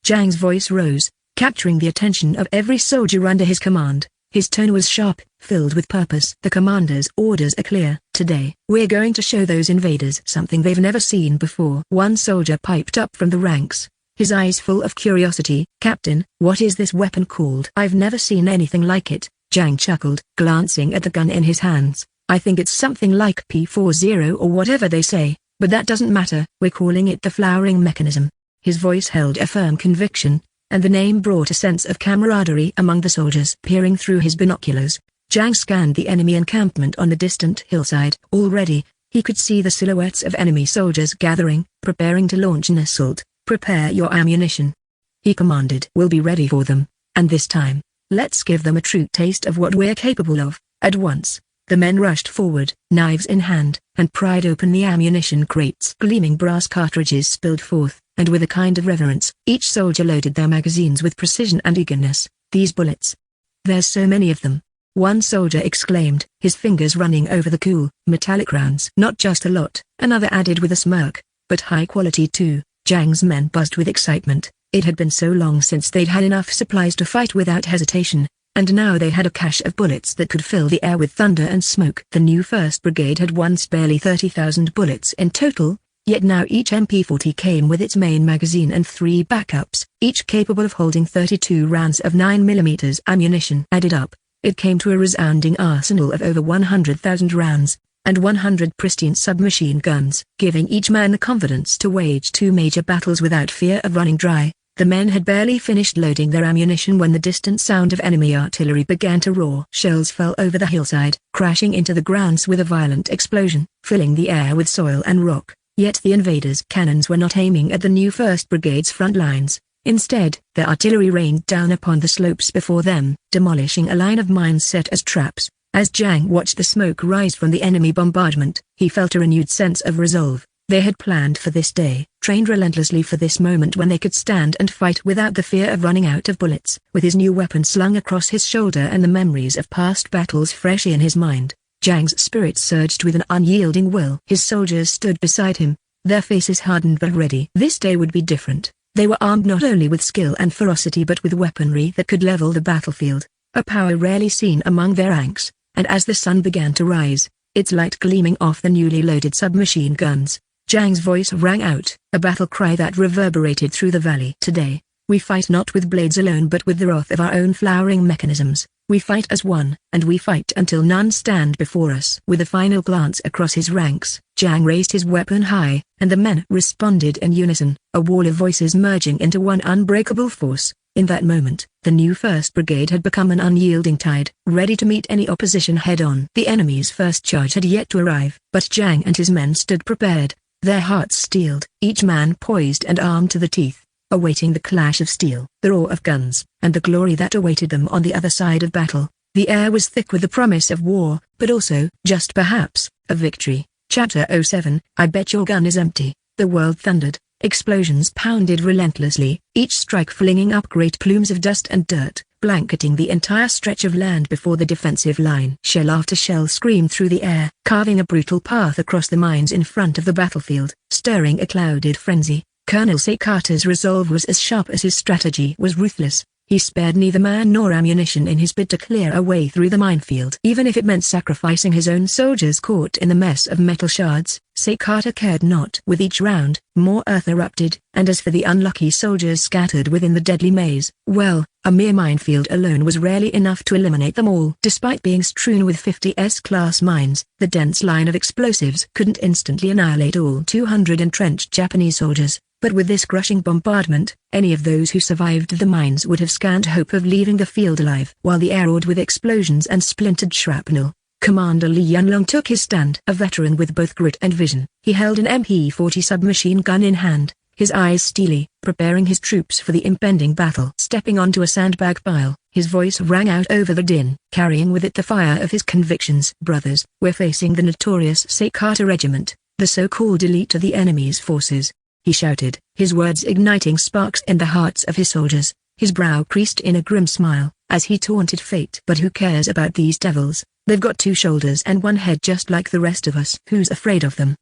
Zhang's voice rose, capturing the attention of every soldier under his command. His tone was sharp, filled with purpose. The commander's orders are clear. Today, we're going to show those invaders something they've never seen before. One soldier piped up from the ranks, his eyes full of curiosity. Captain, what is this weapon called? I've never seen anything like it. Zhang chuckled, glancing at the gun in his hands. I think it's something like P40 or whatever they say, but that doesn't matter. We're calling it the flowering mechanism. His voice held a firm conviction, and the name brought a sense of camaraderie among the soldiers. Peering through his binoculars, Zhang scanned the enemy encampment on the distant hillside. Already, he could see the silhouettes of enemy soldiers gathering, preparing to launch an assault. Prepare your ammunition, he commanded. We'll be ready for them, and this time, let's give them a true taste of what we're capable of. At once, the men rushed forward, knives in hand, and pried open the ammunition crates. Gleaming brass cartridges spilled forth, and with a kind of reverence, each soldier loaded their magazines with precision and eagerness. These bullets. There's so many of them, one soldier exclaimed, his fingers running over the cool, metallic rounds. Not just a lot, another added with a smirk, but high quality too. Zhang's men buzzed with excitement. It had been so long since they'd had enough supplies to fight without hesitation, and now they had a cache of bullets that could fill the air with thunder and smoke. The new 1st Brigade had once barely 30,000 bullets in total, yet now each MP-40 came with its main magazine and 3 backups, each capable of holding 32 rounds of 9mm ammunition. Added up, it came to a resounding arsenal of over 100,000 rounds, and 100 pristine submachine guns, giving each man the confidence to wage 2 major battles without fear of running dry. The men had barely finished loading their ammunition when the distant sound of enemy artillery began to roar. Shells fell over the hillside, crashing into the grounds with a violent explosion, filling the air with soil and rock. Yet the invaders' cannons were not aiming at the new 1st Brigade's front lines. Instead, their artillery rained down upon the slopes before them, demolishing a line of mines set as traps. As Jiang watched the smoke rise from the enemy bombardment, he felt a renewed sense of resolve. They had planned for this day, trained relentlessly for this moment when they could stand and fight without the fear of running out of bullets. With his new weapon slung across his shoulder and the memories of past battles fresh in his mind, Jiang's spirit surged with an unyielding will. His soldiers stood beside him, their faces hardened but ready. This day would be different. They were armed not only with skill and ferocity but with weaponry that could level the battlefield, a power rarely seen among their ranks. And as the sun began to rise, its light gleaming off the newly loaded submachine guns, Jiang's voice rang out, a battle cry that reverberated through the valley. Today, we fight not with blades alone but with the wrath of our own flowering mechanisms. We fight as one, and we fight until none stand before us. With a final glance across his ranks, Jiang raised his weapon high, and the men responded in unison, a wall of voices merging into one unbreakable force. In that moment, the new 1st Brigade had become an unyielding tide, ready to meet any opposition head-on. The enemy's first charge had yet to arrive, but Jiang and his men stood prepared, their hearts steeled, each man poised and armed to the teeth, awaiting the clash of steel, the roar of guns, and the glory that awaited them on the other side of battle. The air was thick with the promise of war, but also, just perhaps, of victory. Chapter 07, I bet your gun is empty. The world thundered. Explosions pounded relentlessly, each strike flinging up great plumes of dust and dirt, blanketing the entire stretch of land before the defensive line. Shell after shell screamed through the air, carving a brutal path across the mines in front of the battlefield, stirring a clouded frenzy. Colonel Sakata's resolve was as sharp as his strategy was ruthless. He spared neither man nor ammunition in his bid to clear a way through the minefield. Even if it meant sacrificing his own soldiers caught in the mess of metal shards, Sakata cared not. With each round, more earth erupted, and as for the unlucky soldiers scattered within the deadly maze, well, a mere minefield alone was rarely enough to eliminate them all. Despite being strewn with 50 S-class mines, the dense line of explosives couldn't instantly annihilate all 200 entrenched Japanese soldiers. But with this crushing bombardment, any of those who survived the mines would have scant hope of leaving the field alive. While the air roared with explosions and splintered shrapnel, Commander Li Yunlong took his stand. A veteran with both grit and vision, he held an MP-40 submachine gun in hand, his eyes steely, preparing his troops for the impending battle. Stepping onto a sandbag pile, his voice rang out over the din, carrying with it the fire of his convictions. Brothers, we're facing the notorious Sakata Regiment, the so-called elite of the enemy's forces. He shouted, his words igniting sparks in the hearts of his soldiers. His brow creased in a grim smile, as he taunted fate. But who cares about these devils? They've got 2 shoulders and 1 head just like the rest of us. Who's afraid of them?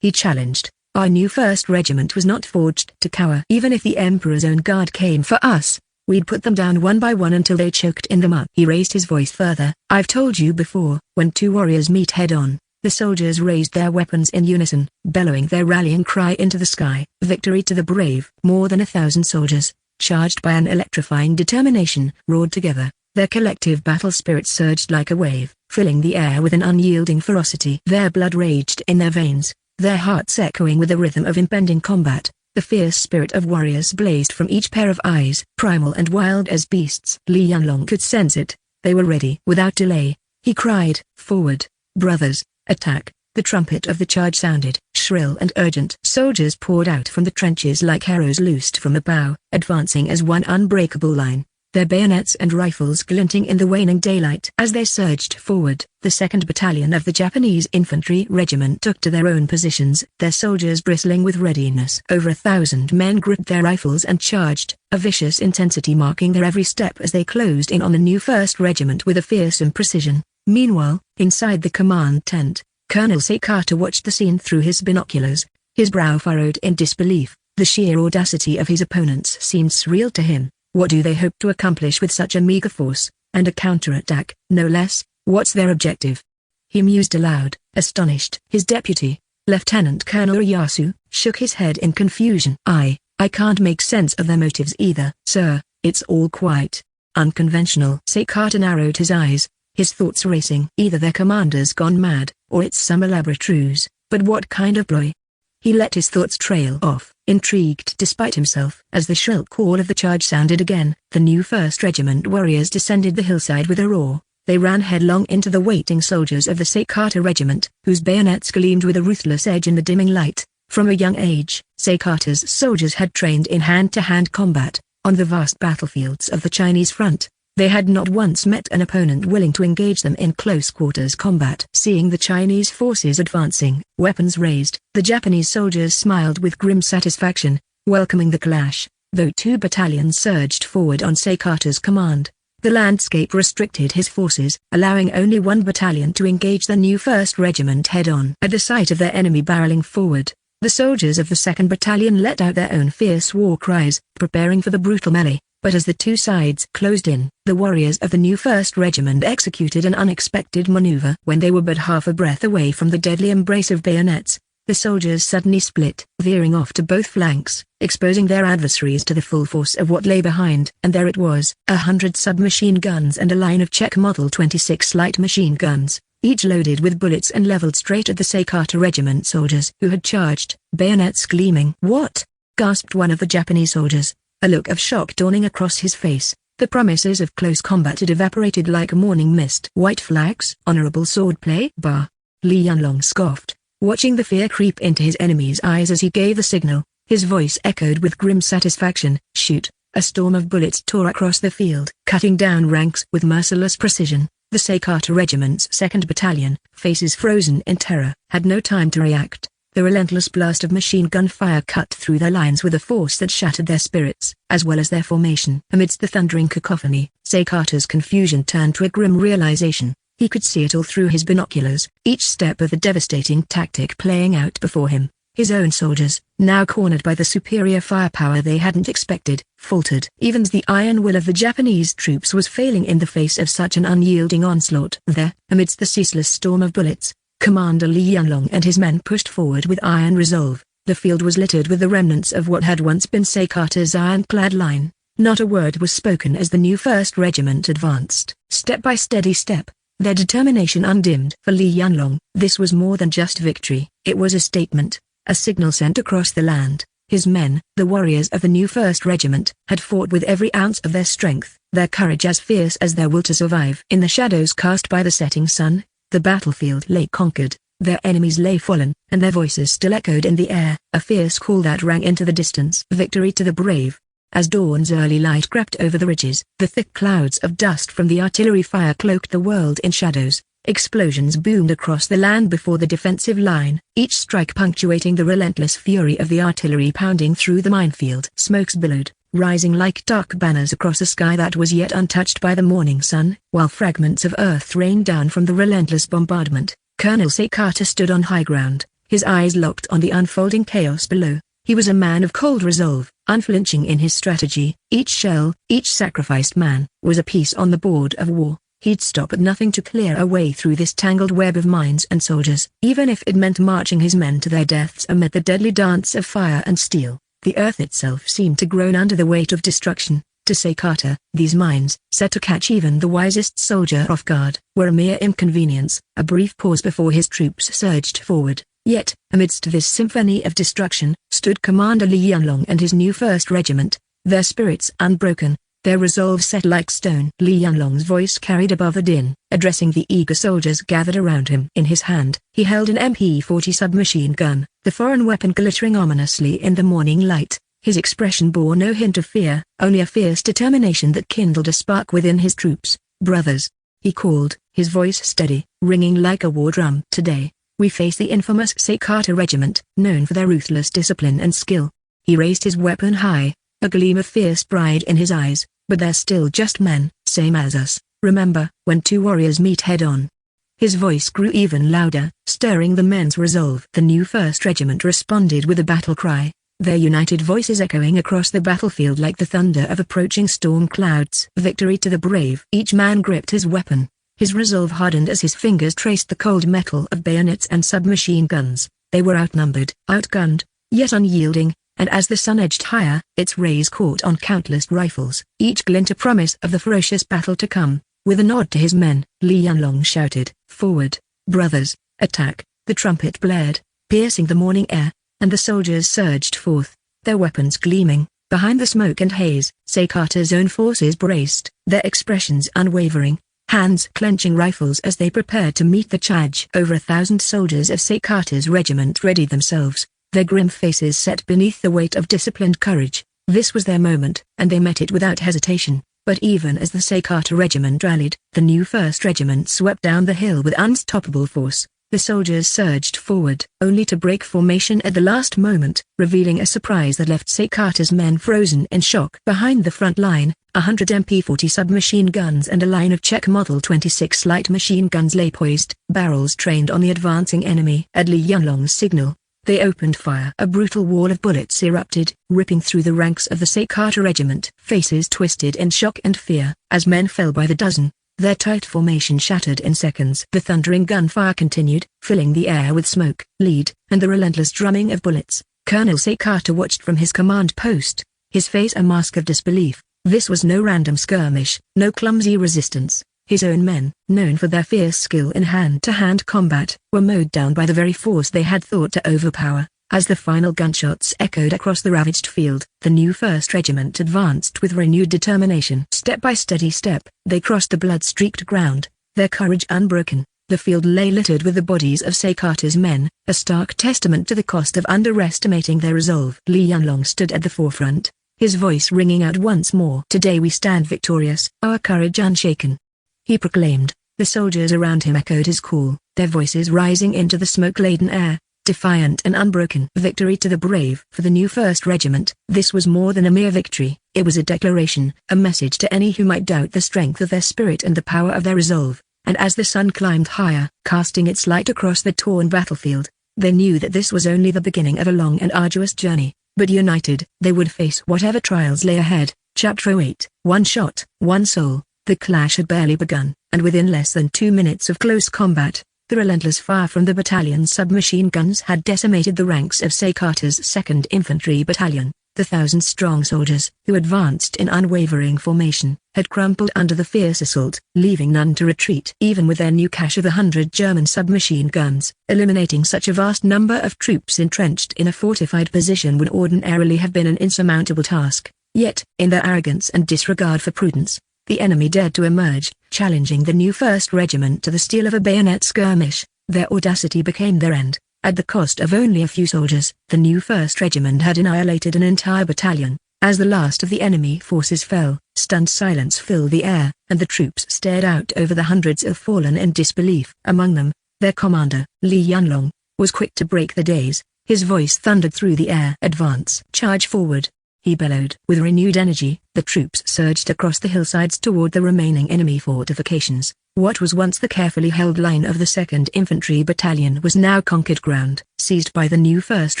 He challenged. Our new 1st Regiment was not forged to cower. Even if the Emperor's own guard came for us, we'd put them down one by one until they choked in the mud. He raised his voice further. I've told you before, when 2 warriors meet head-on, the soldiers raised their weapons in unison, bellowing their rallying cry into the sky. Victory to the brave! More than 1,000 soldiers, charged by an electrifying determination, roared together. Their collective battle spirit surged like a wave, filling the air with an unyielding ferocity. Their blood raged in their veins, their hearts echoing with the rhythm of impending combat. The fierce spirit of warriors blazed from each pair of eyes, primal and wild as beasts. Li Yunlong could sense it. They were ready. Without delay, he cried, forward, brothers! Attack! The trumpet of the charge sounded, shrill and urgent. Soldiers poured out from the trenches like arrows loosed from a bow, advancing as one unbreakable line, their bayonets and rifles glinting in the waning daylight. As they surged forward, the 2nd Battalion of the Japanese Infantry Regiment took to their own positions, their soldiers bristling with readiness. Over 1,000 men gripped their rifles and charged, a vicious intensity marking their every step as they closed in on the new 1st Regiment with a fearsome precision. Meanwhile, inside the command tent, Colonel Sakata watched the scene through his binoculars, his brow furrowed in disbelief. The sheer audacity of his opponents seemed surreal to him. What do they hope to accomplish with such a meager force, and a counterattack, no less? What's their objective? He mused aloud, astonished. His deputy, Lieutenant Colonel Iyasu, shook his head in confusion. I can't make sense of their motives either. Sir, it's all quite unconventional. Sakata narrowed his eyes, his thoughts racing. Either their commander's gone mad, or it's some elaborate ruse, but what kind of ploy? He let his thoughts trail off, intrigued despite himself. As the shrill call of the charge sounded again, the new 1st Regiment warriors descended the hillside with a roar. They ran headlong into the waiting soldiers of the Sakata Regiment, whose bayonets gleamed with a ruthless edge in the dimming light. From a young age, Sakata's soldiers had trained in hand-to-hand combat. On the vast battlefields of the Chinese front, they had not once met an opponent willing to engage them in close quarters combat. Seeing the Chinese forces advancing, weapons raised, the Japanese soldiers smiled with grim satisfaction, welcoming the clash. Though 2 battalions surged forward on Seikata's command, the landscape restricted his forces, allowing only 1 battalion to engage the new 1st Regiment head-on. At the sight of their enemy barreling forward, the soldiers of the 2nd Battalion let out their own fierce war cries, preparing for the brutal melee. But as the two sides closed in, the warriors of the new 1st Regiment executed an unexpected maneuver. When they were but half a breath away from the deadly embrace of bayonets, the soldiers suddenly split, veering off to both flanks, exposing their adversaries to the full force of what lay behind. And there it was, 100 submachine guns and a line of Czech Model 26 light machine guns, each loaded with bullets and leveled straight at the Seikata Regiment soldiers who had charged, bayonets gleaming. "What?" gasped one of the Japanese soldiers, a look of shock dawning across his face. The promises of close combat had evaporated like a morning mist. "White flags, honorable swordplay." "Bah!" Li Yunlong scoffed, watching the fear creep into his enemy's eyes as he gave the signal. His voice echoed with grim satisfaction. "Shoot!" A storm of bullets tore across the field, cutting down ranks with merciless precision. The Seikata Regiment's 2nd Battalion, faces frozen in terror, had no time to react. The relentless blast of machine gun fire cut through their lines with a force that shattered their spirits, as well as their formation. Amidst the thundering cacophony, Seikata's confusion turned to a grim realization. He could see it all through his binoculars, each step of the devastating tactic playing out before him. His own soldiers, now cornered by the superior firepower they hadn't expected, faltered. Even the iron will of the Japanese troops was failing in the face of such an unyielding onslaught. There, amidst the ceaseless storm of bullets, Commander Li Yunlong and his men pushed forward with iron resolve. The field was littered with the remnants of what had once been Seikata's ironclad line. Not a word was spoken as the new 1st Regiment advanced. Step by steady step, their determination undimmed. For Li Yunlong, this was more than just victory. It was a statement, a signal sent across the land. His men, the warriors of the new 1st Regiment, had fought with every ounce of their strength, their courage as fierce as their will to survive. In the shadows cast by the setting sun, the battlefield lay conquered, their enemies lay fallen, and their voices still echoed in the air, a fierce call that rang into the distance. Victory to the brave. As dawn's early light crept over the ridges, the thick clouds of dust from the artillery fire cloaked the world in shadows. Explosions boomed across the land before the defensive line, each strike punctuating the relentless fury of the artillery pounding through the minefield. Smokes billowed, rising like dark banners across a sky that was yet untouched by the morning sun, while fragments of earth rained down from the relentless bombardment. Colonel Seikata stood on high ground, his eyes locked on the unfolding chaos below. He was a man of cold resolve, unflinching in his strategy. Each shell, each sacrificed man, was a piece on the board of war. He'd stop at nothing to clear a way through this tangled web of mines and soldiers, even if it meant marching his men to their deaths amid the deadly dance of fire and steel. The earth itself seemed to groan under the weight of destruction. To Seikata, these mines, set to catch even the wisest soldier off guard, were a mere inconvenience, a brief pause before his troops surged forward. Yet, amidst this symphony of destruction, stood Commander Li Yunlong and his new 1st Regiment, their spirits unbroken, their resolve set like stone. Li Yunlong's voice carried above the din, addressing the eager soldiers gathered around him. In his hand, he held an MP-40 submachine gun, the foreign weapon glittering ominously in the morning light. His expression bore no hint of fear, only a fierce determination that kindled a spark within his troops. "Brothers," he called, his voice steady, ringing like a war drum. "Today, we face the infamous Seikata Regiment, known for their ruthless discipline and skill." He raised his weapon high, a gleam of fierce pride in his eyes. "But they're still just men, same as us. Remember, when two warriors meet head-on." His voice grew even louder, stirring the men's resolve. The new 1st Regiment responded with a battle cry, their united voices echoing across the battlefield like the thunder of approaching storm clouds. "Victory to the brave." Each man gripped his weapon, his resolve hardened as his fingers traced the cold metal of bayonets and submachine guns. They were outnumbered, outgunned, yet unyielding. And as the sun edged higher, its rays caught on countless rifles, each glint a promise of the ferocious battle to come. With a nod to his men, Li Yunlong shouted, "Forward, brothers, attack!" The trumpet blared, piercing the morning air, and the soldiers surged forth, their weapons gleaming. Behind the smoke and haze, Seikata's own forces braced, their expressions unwavering, hands clenching rifles as they prepared to meet the charge. Over 1,000 soldiers of Seikata's regiment readied themselves, their grim faces set beneath the weight of disciplined courage. This was their moment, and they met it without hesitation. But even as the Seikata regiment rallied, the new 1st Regiment swept down the hill with unstoppable force. The soldiers surged forward, only to break formation at the last moment, revealing a surprise that left Seikata's men frozen in shock. Behind the front line, 100 MP-40 submachine guns and a line of Czech Model 26 light machine guns lay poised, barrels trained on the advancing enemy. At Li Yunlong's signal, they opened fire. A brutal wall of bullets erupted, ripping through the ranks of the Seikata regiment. Faces twisted in shock and fear, as men fell by the dozen. Their tight formation shattered in seconds. The thundering gunfire continued, filling the air with smoke, lead, and the relentless drumming of bullets. Colonel Seikata watched from his command post, his face a mask of disbelief. This was no random skirmish, no clumsy resistance. His own men, known for their fierce skill in hand-to-hand combat, were mowed down by the very force they had thought to overpower. As the final gunshots echoed across the ravaged field, the new 1st Regiment advanced with renewed determination. Step by steady step, they crossed the blood-streaked ground, their courage unbroken. The field lay littered with the bodies of Seikata's men, a stark testament to the cost of underestimating their resolve. Li Yunlong stood at the forefront, his voice ringing out once more. "Today we stand victorious, our courage unshaken," he proclaimed. The soldiers around him echoed his call, their voices rising into the smoke-laden air, defiant and unbroken. Victory to the brave. For the new 1st Regiment, this was more than a mere victory, it was a declaration, a message to any who might doubt the strength of their spirit and the power of their resolve. And as the sun climbed higher, casting its light across the torn battlefield, they knew that this was only the beginning of a long and arduous journey, but united, they would face whatever trials lay ahead. Chapter 08. One shot, one soul. The clash had barely begun, and within less than 2 minutes of close combat, the relentless fire from the battalion's submachine guns had decimated the ranks of Seikata's 2nd Infantry Battalion. The 1,000-strong soldiers, who advanced in unwavering formation, had crumpled under the fierce assault, leaving none to retreat. Even with their new cache of 100 German submachine guns, eliminating such a vast number of troops entrenched in a fortified position would ordinarily have been an insurmountable task. Yet, in their arrogance and disregard for prudence, the enemy dared to emerge, challenging the new 1st Regiment to the steel of a bayonet skirmish. Their audacity became their end. At the cost of only a few soldiers, the new 1st Regiment had annihilated an entire battalion. As the last of the enemy forces fell, stunned silence filled the air, and the troops stared out over the hundreds of fallen in disbelief. Among them, their commander, Li Yunlong, was quick to break the daze. His voice thundered through the air. "Advance! Charge forward!" he bellowed. With renewed energy, the troops surged across the hillsides toward the remaining enemy fortifications. What was once the carefully held line of the 2nd Infantry Battalion was now conquered ground, seized by the new 1st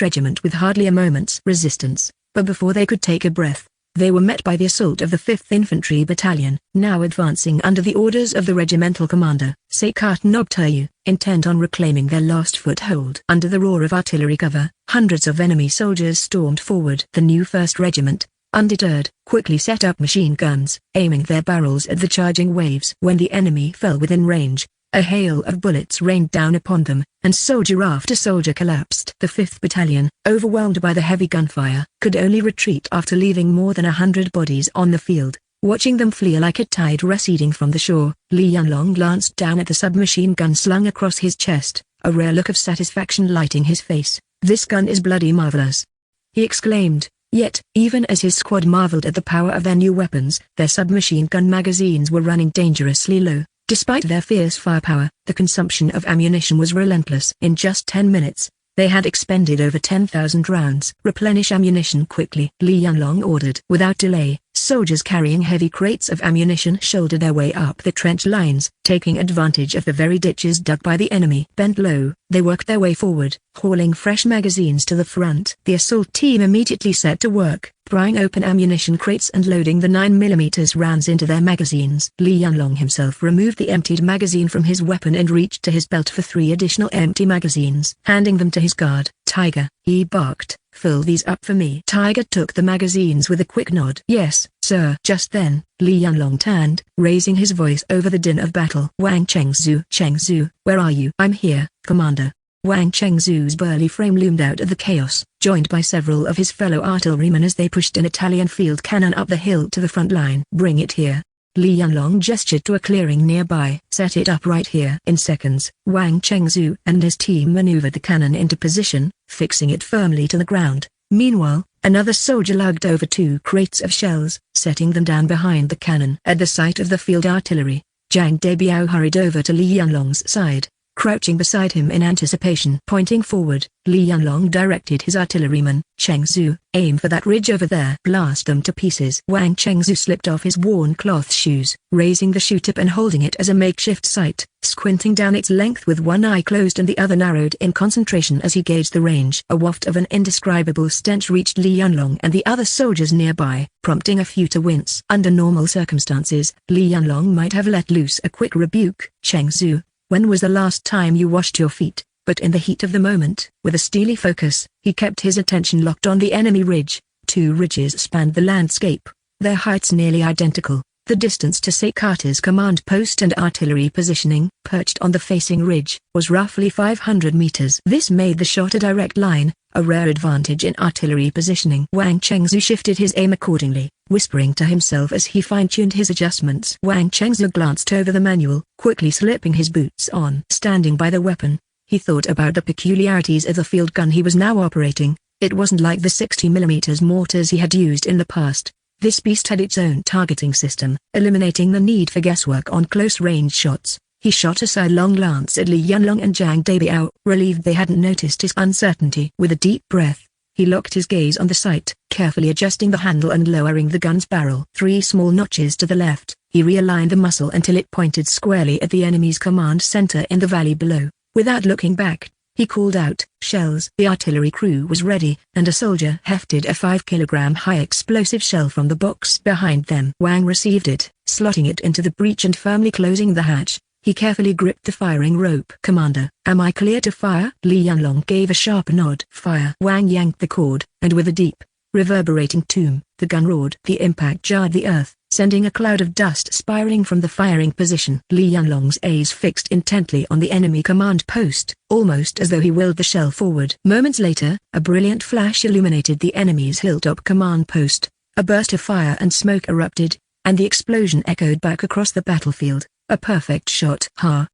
Regiment with hardly a moment's resistance. But before they could take a breath, they were met by the assault of the 5th Infantry Battalion, now advancing under the orders of the regimental commander, Seikata Nobutayu, intent on reclaiming their lost foothold. Under the roar of artillery cover, hundreds of enemy soldiers stormed forward. The new 1st Regiment, undeterred, quickly set up machine guns, aiming their barrels at the charging waves. When the enemy fell within range, a hail of bullets rained down upon them, and soldier after soldier collapsed. The 5th Battalion, overwhelmed by the heavy gunfire, could only retreat after leaving more than 100 bodies on the field. Watching them flee like a tide receding from the shore, Li Yunlong glanced down at the submachine gun slung across his chest, a rare look of satisfaction lighting his face. "This gun is bloody marvelous," he exclaimed. Yet, even as his squad marveled at the power of their new weapons, their submachine gun magazines were running dangerously low. Despite their fierce firepower, the consumption of ammunition was relentless. In just 10 minutes, they had expended over 10,000 rounds. "Replenish ammunition quickly," Li Yunlong ordered. Without delay, soldiers carrying heavy crates of ammunition shouldered their way up the trench lines, taking advantage of the very ditches dug by the enemy. Bent low, they worked their way forward, hauling fresh magazines to the front. The assault team immediately set to work, prying open ammunition crates and loading the 9mm rounds into their magazines. Li Yunlong himself removed the emptied magazine from his weapon and reached to his belt for 3 additional empty magazines. Handing them to his guard, "Tiger," he barked, "fill these up for me." Tiger took the magazines with a quick nod. "Yes, sir." Just then, Li Yunlong turned, raising his voice over the din of battle. "Wang Chengzu, Chengzu, where are you?" "I'm here, Commander." Wang Chengzu's burly frame loomed out of the chaos, joined by several of his fellow artillerymen as they pushed an Italian field cannon up the hill to the front line. "Bring it here." Li Yunlong gestured to a clearing nearby. "Set it up right here." In seconds, Wang Chengzu and his team maneuvered the cannon into position, fixing it firmly to the ground. Meanwhile, Another soldier lugged over 2 crates of shells, setting them down behind the cannon. At the sight of the field artillery, Zhang Debiao hurried over to Li Yanlong's side, crouching beside him in anticipation. Pointing forward, Li Yanlong directed his artilleryman, Cheng Zhu, "Aim for that ridge over there. Blast them to pieces." Wang Chengzu slipped off his worn cloth shoes, raising the shoe tip and holding it as a makeshift sight, squinting down its length with one eye closed and the other narrowed in concentration as he gauged the range. A waft of an indescribable stench reached Li Yanlong and the other soldiers nearby, prompting a few to wince. Under normal circumstances, Li Yanlong might have let loose a quick rebuke. "Cheng Zhu, when was the last time you washed your feet?" But in the heat of the moment, with a steely focus, he kept his attention locked on the enemy ridge. 2 ridges spanned the landscape, their heights nearly identical. The distance to Sakata's command post and artillery positioning, perched on the facing ridge, was roughly 500 meters. This made the shot a direct line, a rare advantage in artillery positioning. Wang Chengzu shifted his aim accordingly, whispering to himself as he fine-tuned his adjustments. Wang Chengzu glanced over the manual, quickly slipping his boots on. Standing by the weapon, he thought about the peculiarities of the field gun he was now operating. It wasn't like the 60mm mortars he had used in the past. This beast had its own targeting system, eliminating the need for guesswork on close-range shots. He shot a sidelong glance at Li Yanlong and Zhang Debiao, relieved they hadn't noticed his uncertainty. With a deep breath, he locked his gaze on the sight, carefully adjusting the handle and lowering the gun's barrel. 3 small notches to the left, he realigned the muzzle until it pointed squarely at the enemy's command center in the valley below. Without looking back, he called out, "Shells!" The artillery crew was ready, and a soldier hefted a 5-kilogram high-explosive shell from the box behind them. Wang received it, slotting it into the breech and firmly closing the hatch. He carefully gripped the firing rope. "Commander, am I clear to fire?" Li Yanlong gave a sharp nod. "Fire!" Wang yanked the cord, and with a deep, reverberating toom, the gun roared. The impact jarred the earth, sending a cloud of dust spiraling from the firing position. Li Yanlong's eyes fixed intently on the enemy command post, almost as though he willed the shell forward. Moments later, a brilliant flash illuminated the enemy's hilltop command post. A burst of fire and smoke erupted, and the explosion echoed back across the battlefield. A perfect shot. "Ha!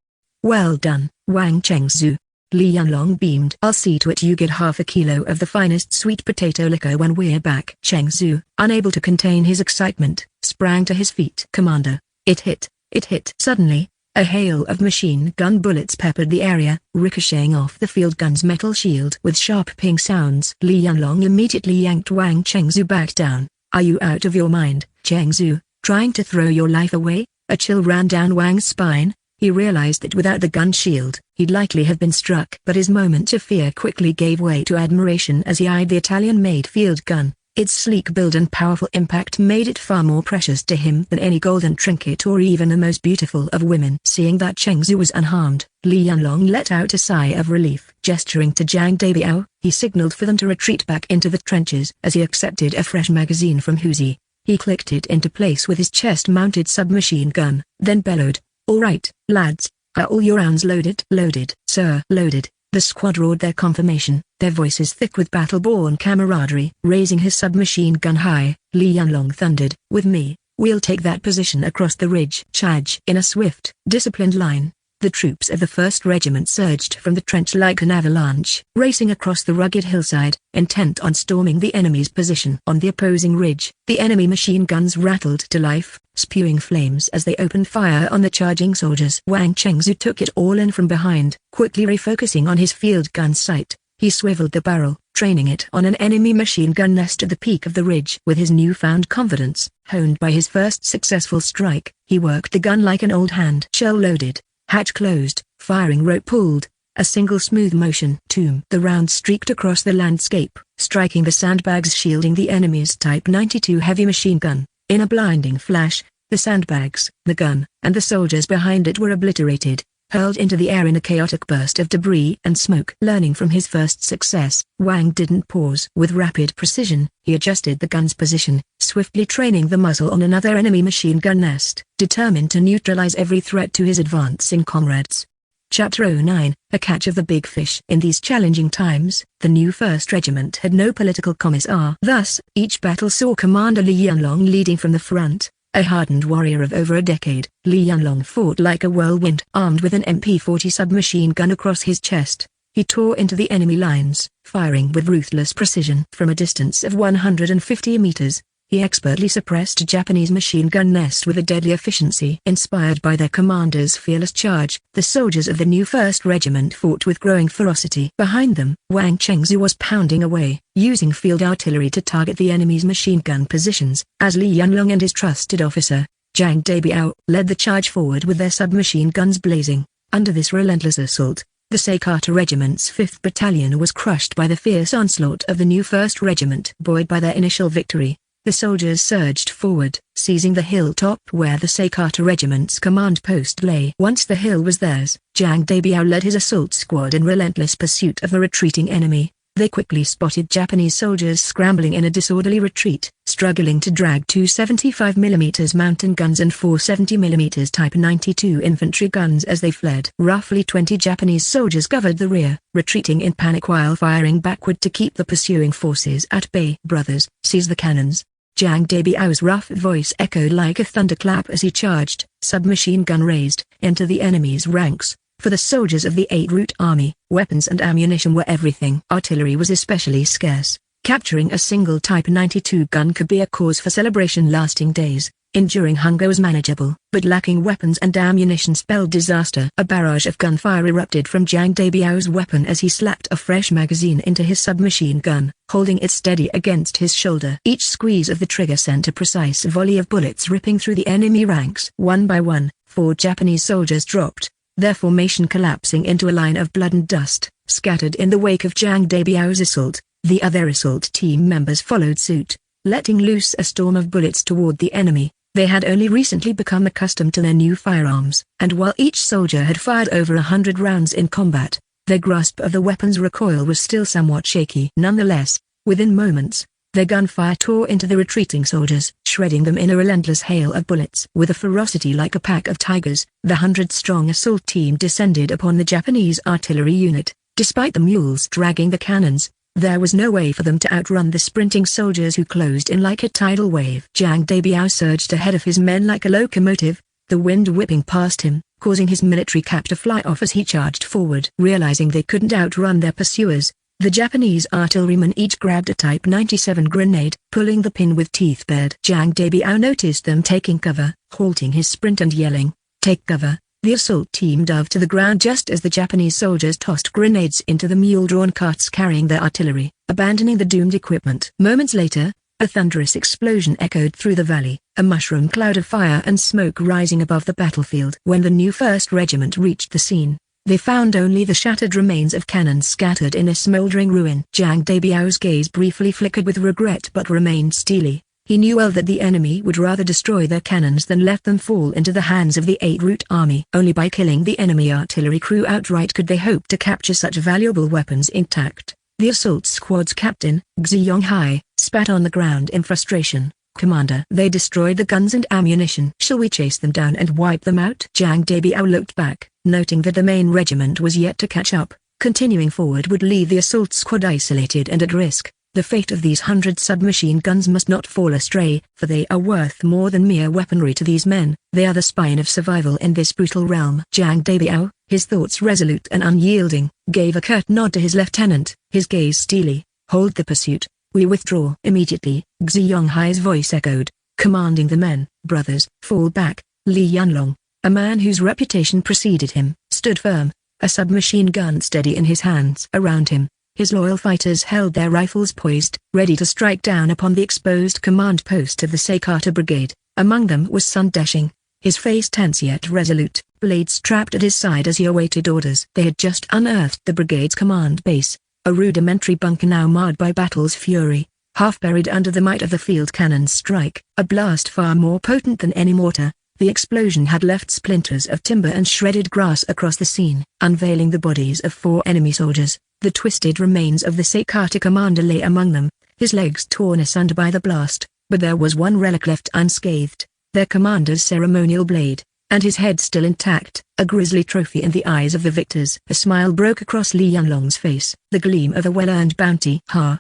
Well done, Wang Chengzu." Li Yanlong beamed. "I'll see to it you get half a kilo of the finest sweet potato liquor when we're back." Chengzu, unable to contain his excitement, sprang to his feet. "Commander, it hit, it hit." Suddenly, a hail of machine gun bullets peppered the area, ricocheting off the field gun's metal shield with sharp ping sounds. Li Yanlong immediately yanked Wang Chengzu back down. "Are you out of your mind, Chengzu, trying to throw your life away?" A chill ran down Wang's spine. He realized that without the gun shield, he'd likely have been struck. But his moment of fear quickly gave way to admiration as he eyed the Italian-made field gun. Its sleek build and powerful impact made it far more precious to him than any golden trinket or even the most beautiful of women. Seeing that Chengzu was unharmed, Li Yanlong let out a sigh of relief. Gesturing to Zhang Debiao, he signaled for them to retreat back into the trenches. As he accepted a fresh magazine from Huzi, he clicked it into place with his chest-mounted submachine gun, then bellowed, "All right, lads, are all your rounds loaded?" "Loaded, sir." "Loaded." The squad roared their confirmation, their voices thick with battle-born camaraderie. Raising his submachine gun high, Li Yanlong thundered, "With me, we'll take that position across the ridge." Charge! In a swift, disciplined line, the troops of the 1st Regiment surged from the trench like an avalanche, racing across the rugged hillside, intent on storming the enemy's position. On the opposing ridge, the enemy machine guns rattled to life, spewing flames as they opened fire on the charging soldiers. Wang Chengzu took it all in from behind, quickly refocusing on his field gun sight. He swiveled the barrel, training it on an enemy machine gun nest at the peak of the ridge. With his newfound confidence, honed by his first successful strike, he worked the gun like an old hand. Shell loaded, hatch closed, firing rope pulled, a single smooth motion. Toom! The round streaked across the landscape, striking the sandbags shielding the enemy's Type 92 heavy machine gun. In a blinding flash, the sandbags, the gun, and the soldiers behind it were obliterated, hurled into the air in a chaotic burst of debris and smoke. Learning from his first success, Wang didn't pause. With rapid precision, he adjusted the gun's position, swiftly training the muzzle on another enemy machine gun nest, determined to neutralize every threat to his advancing comrades. Chapter 09, A Catch of the Big Fish. In these challenging times, the new 1st Regiment had no political commissar. Thus, each battle saw Commander Li Yanlong leading from the front. A hardened warrior of over a decade, Li Yanlong fought like a whirlwind. Armed with an MP-40 submachine gun across his chest, he tore into the enemy lines, firing with ruthless precision. From a distance of 150 meters, he expertly suppressed a Japanese machine gun nest with a deadly efficiency. Inspired by their commander's fearless charge, the soldiers of the new 1st Regiment fought with growing ferocity. Behind them, Wang Chengzu was pounding away, using field artillery to target the enemy's machine gun positions, as Li Yanlong and his trusted officer, Zhang Debiao, led the charge forward with their submachine guns blazing. Under this relentless assault, the Seikata Regiment's 5th Battalion was crushed by the fierce onslaught of the new 1st Regiment. Buoyed by their initial victory, the soldiers surged forward, seizing the hilltop where the Seikata Regiment's command post lay. Once the hill was theirs, Zhang Debiao led his assault squad in relentless pursuit of the retreating enemy. They quickly spotted Japanese soldiers scrambling in a disorderly retreat, struggling to drag two 75mm mountain guns and four 70mm Type 92 infantry guns as they fled. Roughly 20 Japanese soldiers covered the rear, retreating in panic while firing backward to keep the pursuing forces at bay. "Brothers, seize the cannons!" Zhang Debiao's rough voice echoed like a thunderclap as he charged, submachine gun raised, into the enemy's ranks. For the soldiers of the 8th Route Army, weapons and ammunition were everything. Artillery was especially scarce. Capturing a single Type 92 gun could be a cause for celebration lasting days. Enduring hunger was manageable, but lacking weapons and ammunition spelled disaster. A barrage of gunfire erupted from Zhang Debiao's weapon as he slapped a fresh magazine into his submachine gun, holding it steady against his shoulder. Each squeeze of the trigger sent a precise volley of bullets ripping through the enemy ranks. One by one, 4 Japanese soldiers dropped, their formation collapsing into a line of blood and dust, scattered in the wake of Zhang Debiao's assault. The other assault team members followed suit, letting loose a storm of bullets toward the enemy. They had only recently become accustomed to their new firearms, and while each soldier had fired over 100 rounds in combat, their grasp of the weapon's recoil was still somewhat shaky. Nonetheless, within moments, their gunfire tore into the retreating soldiers, shredding them in a relentless hail of bullets. With a ferocity like a pack of tigers, the 100-strong assault team descended upon the Japanese artillery unit. Despite the mules dragging the cannons, there was no way for them to outrun the sprinting soldiers who closed in like a tidal wave. Zhang Debiao surged ahead of his men like a locomotive, the wind whipping past him, causing his military cap to fly off as he charged forward. Realizing they couldn't outrun their pursuers, the Japanese artillerymen each grabbed a Type 97 grenade, pulling the pin with teeth bared. Zhang Debiao noticed them taking cover, halting his sprint and yelling, "Take cover!" The assault team dove to the ground just as the Japanese soldiers tossed grenades into the mule-drawn carts carrying their artillery, abandoning the doomed equipment. Moments later, a thunderous explosion echoed through the valley, a mushroom cloud of fire and smoke rising above the battlefield. When the new 1st Regiment reached the scene, they found only the shattered remains of cannons scattered in a smoldering ruin. Zhang Debiao's gaze briefly flickered with regret but remained steely. He knew well that the enemy would rather destroy their cannons than let them fall into the hands of the 8th Route Army. Only by killing the enemy artillery crew outright could they hope to capture such valuable weapons intact. The assault squad's captain, Xi Yonghai, spat on the ground in frustration. "Commander, they destroyed the guns and ammunition. Shall we chase them down and wipe them out?" Zhang Debiao looked back, noting that the main regiment was yet to catch up. Continuing forward would leave the assault squad isolated and at risk. The fate of these 100 submachine guns must not fall astray, for they are worth more than mere weaponry to these men. They are the spine of survival in this brutal realm. Zhang Debiao, his thoughts resolute and unyielding, gave a curt nod to his lieutenant, his gaze steely. "Hold the pursuit. We withdraw." Immediately, Xi Yonghai's voice echoed, commanding the men. "Brothers, fall back." Li Yanlong, a man whose reputation preceded him, stood firm, a submachine gun steady in his hands. Around him, his loyal fighters held their rifles poised, ready to strike down upon the exposed command post of the Seikata Brigade. Among them was Sun Deshing, his face tense yet resolute, blade strapped at his side as he awaited orders. They had just unearthed the brigade's command base, a rudimentary bunker now marred by battle's fury, half buried under the might of the field cannon's strike. A blast far more potent than any mortar, the explosion had left splinters of timber and shredded grass across the scene, unveiling the bodies of 4 enemy soldiers. The twisted remains of the Seikata commander lay among them, his legs torn asunder by the blast, but there was one relic left unscathed, their commander's ceremonial blade, and his head still intact, a grisly trophy in the eyes of the victors. A smile broke across Li Yanlong's face, the gleam of a well-earned bounty. "Ha!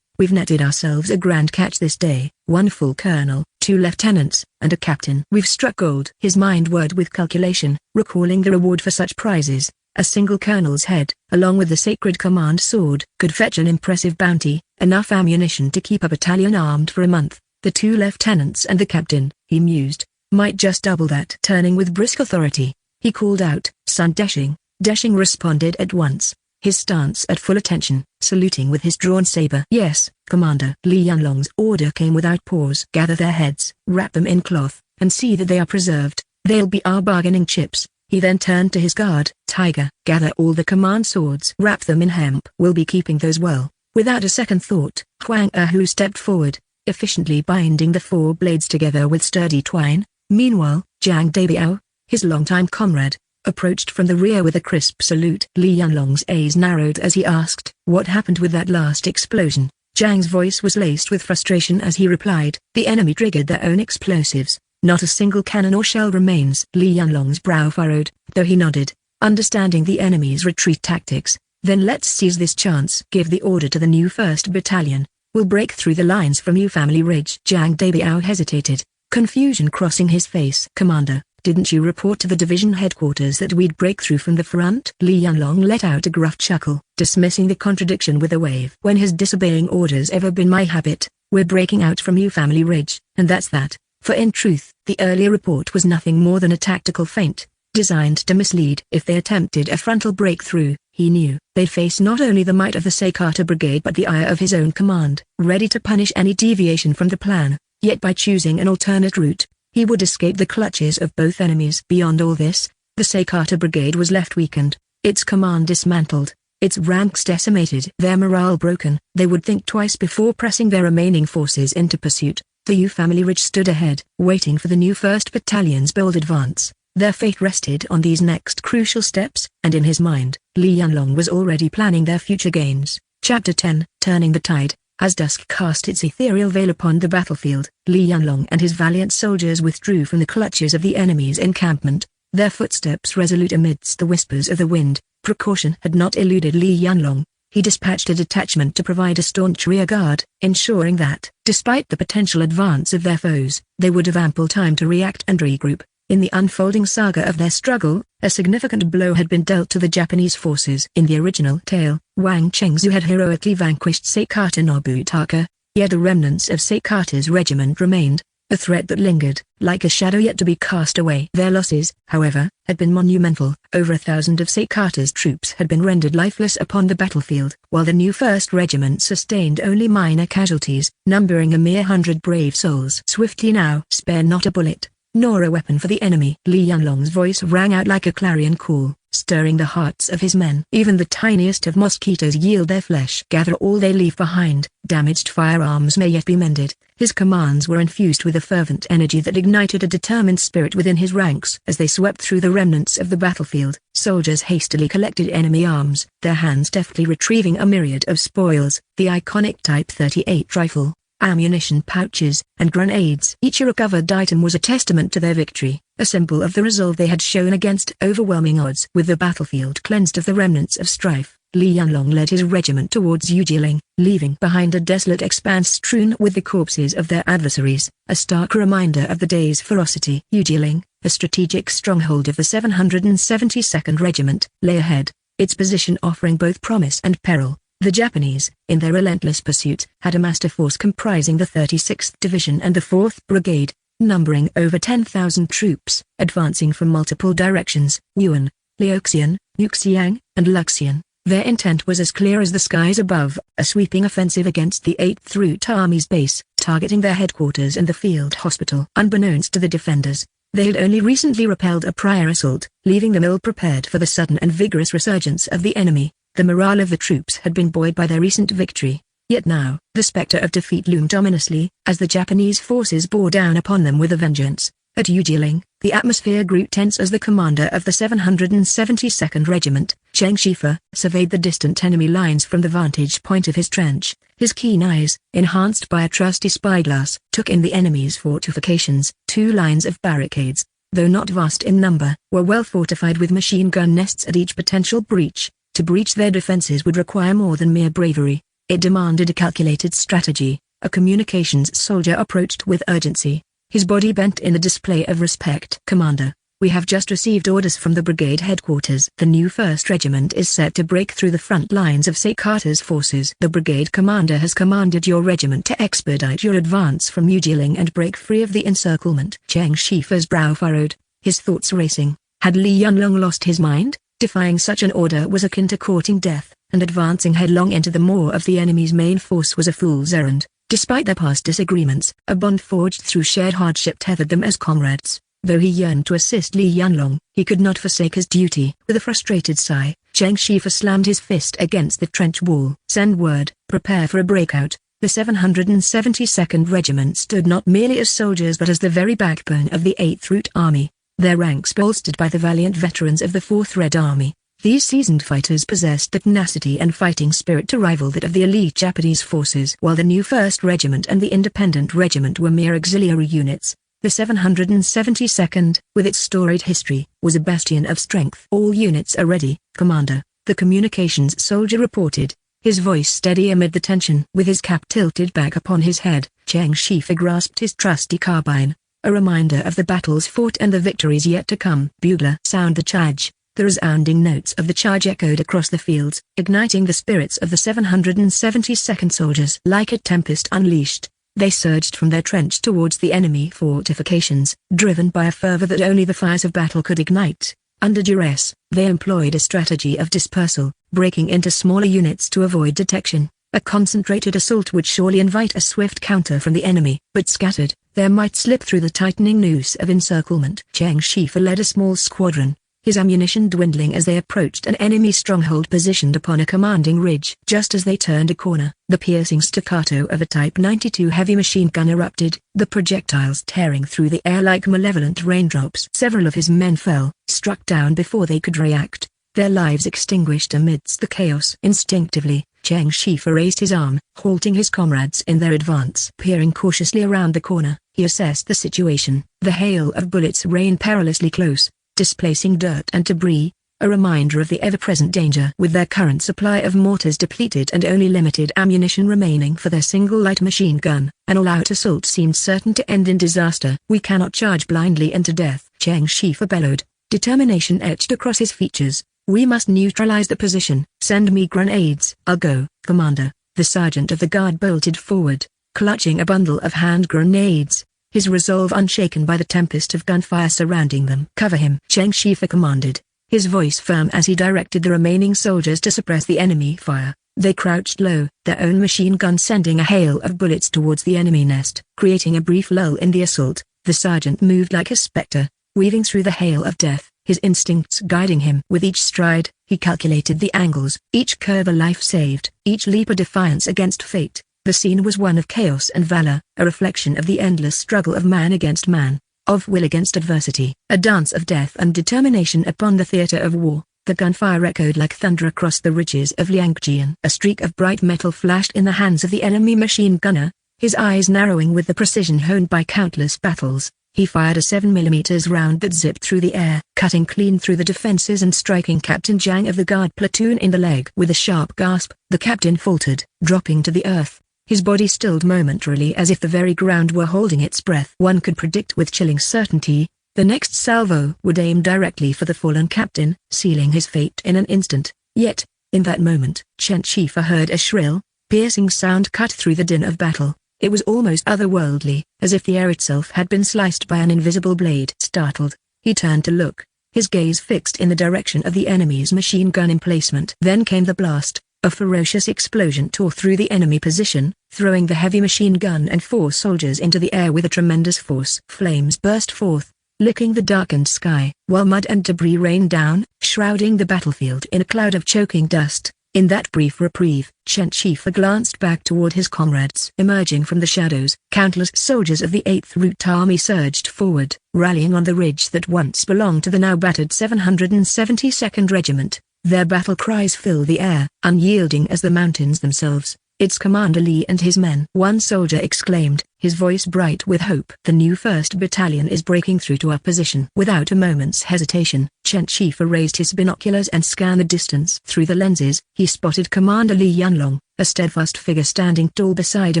We've netted ourselves a grand catch this day, 1 full colonel, 2 lieutenants, and a captain. We've struck gold." His mind whirred with calculation, recalling the reward for such prizes. A single colonel's head, along with the sacred command sword, could fetch an impressive bounty, enough ammunition to keep a battalion armed for a month. The 2 lieutenants and the captain, he mused, might just double that. Turning with brisk authority, he called out, "Son Deshing." Deshing responded at once, his stance at full attention, saluting with his drawn saber. "Yes, Commander." Li Yanlong's order came without pause. "Gather their heads, wrap them in cloth, and see that they are preserved. They'll be our bargaining chips." He then turned to his guard. "Tiger, gather all the command swords. Wrap them in hemp. We'll be keeping those well." Without a second thought, Huang Erhu stepped forward, efficiently binding the 4 blades together with sturdy twine. Meanwhile, Zhang Dabiao, his longtime comrade, approached from the rear with a crisp salute. Li Yanlong's eyes narrowed as he asked, "What happened with that last explosion?" Zhang's voice was laced with frustration as he replied, "The enemy triggered their own explosives. Not a single cannon or shell remains." Li Yanlong's brow furrowed, though he nodded, understanding the enemy's retreat tactics. "Then let's seize this chance. Give the order to the new 1st Battalion. We'll break through the lines from New Family Ridge." Zhang Dabiao hesitated, confusion crossing his face. "Commander, didn't you report to the division headquarters that we'd break through from the front?" Li Yanlong let out a gruff chuckle, dismissing the contradiction with a wave. "When has disobeying orders ever been my habit? We're breaking out from New Family Ridge, and that's that." For in truth, the earlier report was nothing more than a tactical feint, designed to mislead. If they attempted a frontal breakthrough, he knew, they'd face not only the might of the Seikata Brigade but the ire of his own command, ready to punish any deviation from the plan. Yet by choosing an alternate route, he would escape the clutches of both enemies. Beyond all this, the Seikata Brigade was left weakened, its command dismantled, its ranks decimated. Their morale broken, they would think twice before pressing their remaining forces into pursuit. The Yu Family Ridge stood ahead, waiting for the new 1st Battalion's bold advance. Their fate rested on these next crucial steps, and in his mind, Li Yanlong was already planning their future gains. Chapter 10, Turning the Tide. As dusk cast its ethereal veil upon the battlefield, Li Yanlong and his valiant soldiers withdrew from the clutches of the enemy's encampment, their footsteps resolute amidst the whispers of the wind. Precaution had not eluded Li Yanlong. He dispatched a detachment to provide a staunch rear guard, ensuring that, despite the potential advance of their foes, they would have ample time to react and regroup. In the unfolding saga of their struggle, a significant blow had been dealt to the Japanese forces. In the original tale, Wang Chengzu had heroically vanquished Seikata Nobutaka, yet the remnants of Seikata's regiment remained, a threat that lingered, like a shadow yet to be cast away. Their losses, however, had been monumental. Over 1,000 of Seikata's troops had been rendered lifeless upon the battlefield, while the new 1st Regiment sustained only minor casualties, numbering a mere 100 brave souls. Swiftly now, spare not a bullet, nor a weapon for the enemy. Li Yanlong's voice rang out like a clarion call, stirring the hearts of his men. Even the tiniest of mosquitoes yield their flesh. Gather all they leave behind. Damaged firearms may yet be mended. His commands were infused with a fervent energy that ignited a determined spirit within his ranks. As they swept through the remnants of the battlefield, soldiers hastily collected enemy arms, their hands deftly retrieving a myriad of spoils, the iconic Type 38 rifle, ammunition pouches, and grenades. Each recovered item was a testament to their victory, a symbol of the resolve they had shown against overwhelming odds. With the battlefield cleansed of the remnants of strife, Li Yanlong led his regiment towards Yujiling, leaving behind a desolate expanse strewn with the corpses of their adversaries, a stark reminder of the day's ferocity. Yujiling, a strategic stronghold of the 772nd Regiment, lay ahead, its position offering both promise and peril. The Japanese, in their relentless pursuit, had amassed a force comprising the 36th Division and the 4th Brigade, numbering over 10,000 troops, advancing from multiple directions: Yuan, Liuxian, Yuxiang, and Luxian. Their intent was as clear as the skies above, a sweeping offensive against the 8th Route Army's base, targeting their headquarters and the field hospital. Unbeknownst to the defenders, they had only recently repelled a prior assault, leaving them ill-prepared for the sudden and vigorous resurgence of the enemy. The morale of the troops had been buoyed by their recent victory, yet now, the specter of defeat loomed ominously, as the Japanese forces bore down upon them with a vengeance. At Yujiling, the atmosphere grew tense as the commander of the 772nd Regiment, Cheng Shifa, surveyed the distant enemy lines from the vantage point of his trench. His keen eyes, enhanced by a trusty spyglass, took in the enemy's fortifications. 2 lines of barricades, though not vast in number, were well fortified with machine gun nests at each potential breach. To breach their defenses would require more than mere bravery. It demanded a calculated strategy. A communications soldier approached with urgency, his body bent in a display of respect. "Commander, We have just received orders from the brigade headquarters. The new 1st Regiment is set to break through the front lines of Sakata's forces. The brigade commander has commanded your regiment to expedite your advance from Mujiling and break free of the encirclement. Cheng Shifa's brow furrowed, his thoughts racing. Had Li Yunlong lost his mind? Defying such an order was akin to courting death, and advancing headlong into the maw of the enemy's main force was a fool's errand. Despite their past disagreements, a bond forged through shared hardship tethered them as comrades. Though he yearned to assist Li Yunlong, he could not forsake his duty. With a frustrated sigh, Cheng Shifa slammed his fist against the trench wall. Send word, prepare for a breakout. The 772nd Regiment stood not merely as soldiers but as the very backbone of the 8th Route Army, their ranks bolstered by the valiant veterans of the 4th Red Army. These seasoned fighters possessed the tenacity and fighting spirit to rival that of the elite Japanese forces. While the new 1st Regiment and the Independent Regiment were mere auxiliary units, the 772nd, with its storied history, was a bastion of strength. All units are ready, Commander, the communications soldier reported, his voice steady amid the tension. With his cap tilted back upon his head, Cheng Shifa grasped his trusty carbine, a reminder of the battles fought and the victories yet to come. Bugler, sound the charge. The resounding notes of the charge echoed across the fields, igniting the spirits of the 772nd soldiers. Like a tempest unleashed, they surged from their trench towards the enemy fortifications, driven by a fervor that only the fires of battle could ignite. Under duress, they employed a strategy of dispersal, breaking into smaller units to avoid detection. A concentrated assault would surely invite a swift counter from the enemy, but scattered, their might slip through the tightening noose of encirclement. Cheng Shifa led a small squadron, his ammunition dwindling as they approached an enemy stronghold positioned upon a commanding ridge. Just as they turned a corner, the piercing staccato of a Type 92 heavy machine gun erupted, the projectiles tearing through the air like malevolent raindrops. Several of his men fell, struck down before they could react, their lives extinguished amidst the chaos. Instinctively, Cheng Shifa raised his arm, halting his comrades in their advance. Peering cautiously around the corner, he assessed the situation. The hail of bullets rained perilously close, displacing dirt and debris, a reminder of the ever-present danger. With their current supply of mortars depleted and only limited ammunition remaining for their single light machine gun, an all-out assault seemed certain to end in disaster. We cannot charge blindly into death, Cheng Shifa bellowed, determination etched across his features. We must neutralize the position. Send me grenades. I'll go, Commander. The sergeant of the guard bolted forward, clutching a bundle of hand grenades, his resolve unshaken by the tempest of gunfire surrounding them. Cover him, Cheng Shifa commanded, his voice firm as he directed the remaining soldiers to suppress the enemy fire. They crouched low, their own machine gun sending a hail of bullets towards the enemy nest. Creating a brief lull in the assault, the sergeant moved like a spectre, weaving through the hail of death, his instincts guiding him. With each stride, he calculated the angles, each curve a life saved, each leap a defiance against fate. The scene was one of chaos and valor, a reflection of the endless struggle of man against man, of will against adversity, a dance of death and determination upon the theater of war. The gunfire echoed like thunder across the ridges of Liangjian. A streak of bright metal flashed in the hands of the enemy machine gunner, his eyes narrowing with the precision honed by countless battles. He fired a 7mm round that zipped through the air, cutting clean through the defenses and striking Captain Zhang of the guard platoon in the leg. With a sharp gasp, the captain faltered, dropping to the earth, his body stilled momentarily as if the very ground were holding its breath. One could predict with chilling certainty, the next salvo would aim directly for the fallen captain, sealing his fate in an instant. Yet, in that moment, Cheng Shifa heard a shrill, piercing sound cut through the din of battle. It was almost otherworldly, as if the air itself had been sliced by an invisible blade. Startled, he turned to look, his gaze fixed in the direction of the enemy's machine gun emplacement. Then came the blast. A ferocious explosion tore through the enemy position, throwing the heavy machine gun and 4 soldiers into the air with a tremendous force. Flames burst forth, licking the darkened sky, while mud and debris rained down, shrouding the battlefield in a cloud of choking dust. In that brief reprieve, Cheng Shifa glanced back toward his comrades. Emerging from the shadows, countless soldiers of the 8th Route Army surged forward, rallying on the ridge that once belonged to the now battered 772nd Regiment. Their battle cries fill the air, unyielding as the mountains themselves. It's Commander Li and his men. One soldier exclaimed, his voice bright with hope. The new 1st Battalion is breaking through to our position. Without a moment's hesitation, Cheng Shifa raised his binoculars and scanned the distance. Through the lenses, he spotted Commander Li Yunlong, a steadfast figure standing tall beside a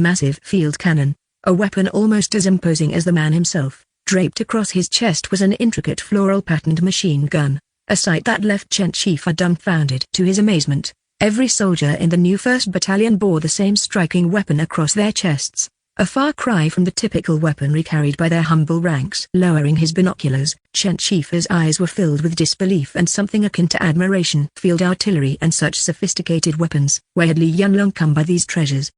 massive field cannon, a weapon almost as imposing as the man himself. Draped across his chest was an intricate floral-patterned machine gun, a sight that left Chen Shifa dumbfounded. To his amazement, every soldier in the new 1st Battalion bore the same striking weapon across their chests, a far cry from the typical weaponry carried by their humble ranks. Lowering his binoculars, Chen Shifa's eyes were filled with disbelief and something akin to admiration. Field artillery and such sophisticated weapons. Where had Li Yunlong come by these treasures?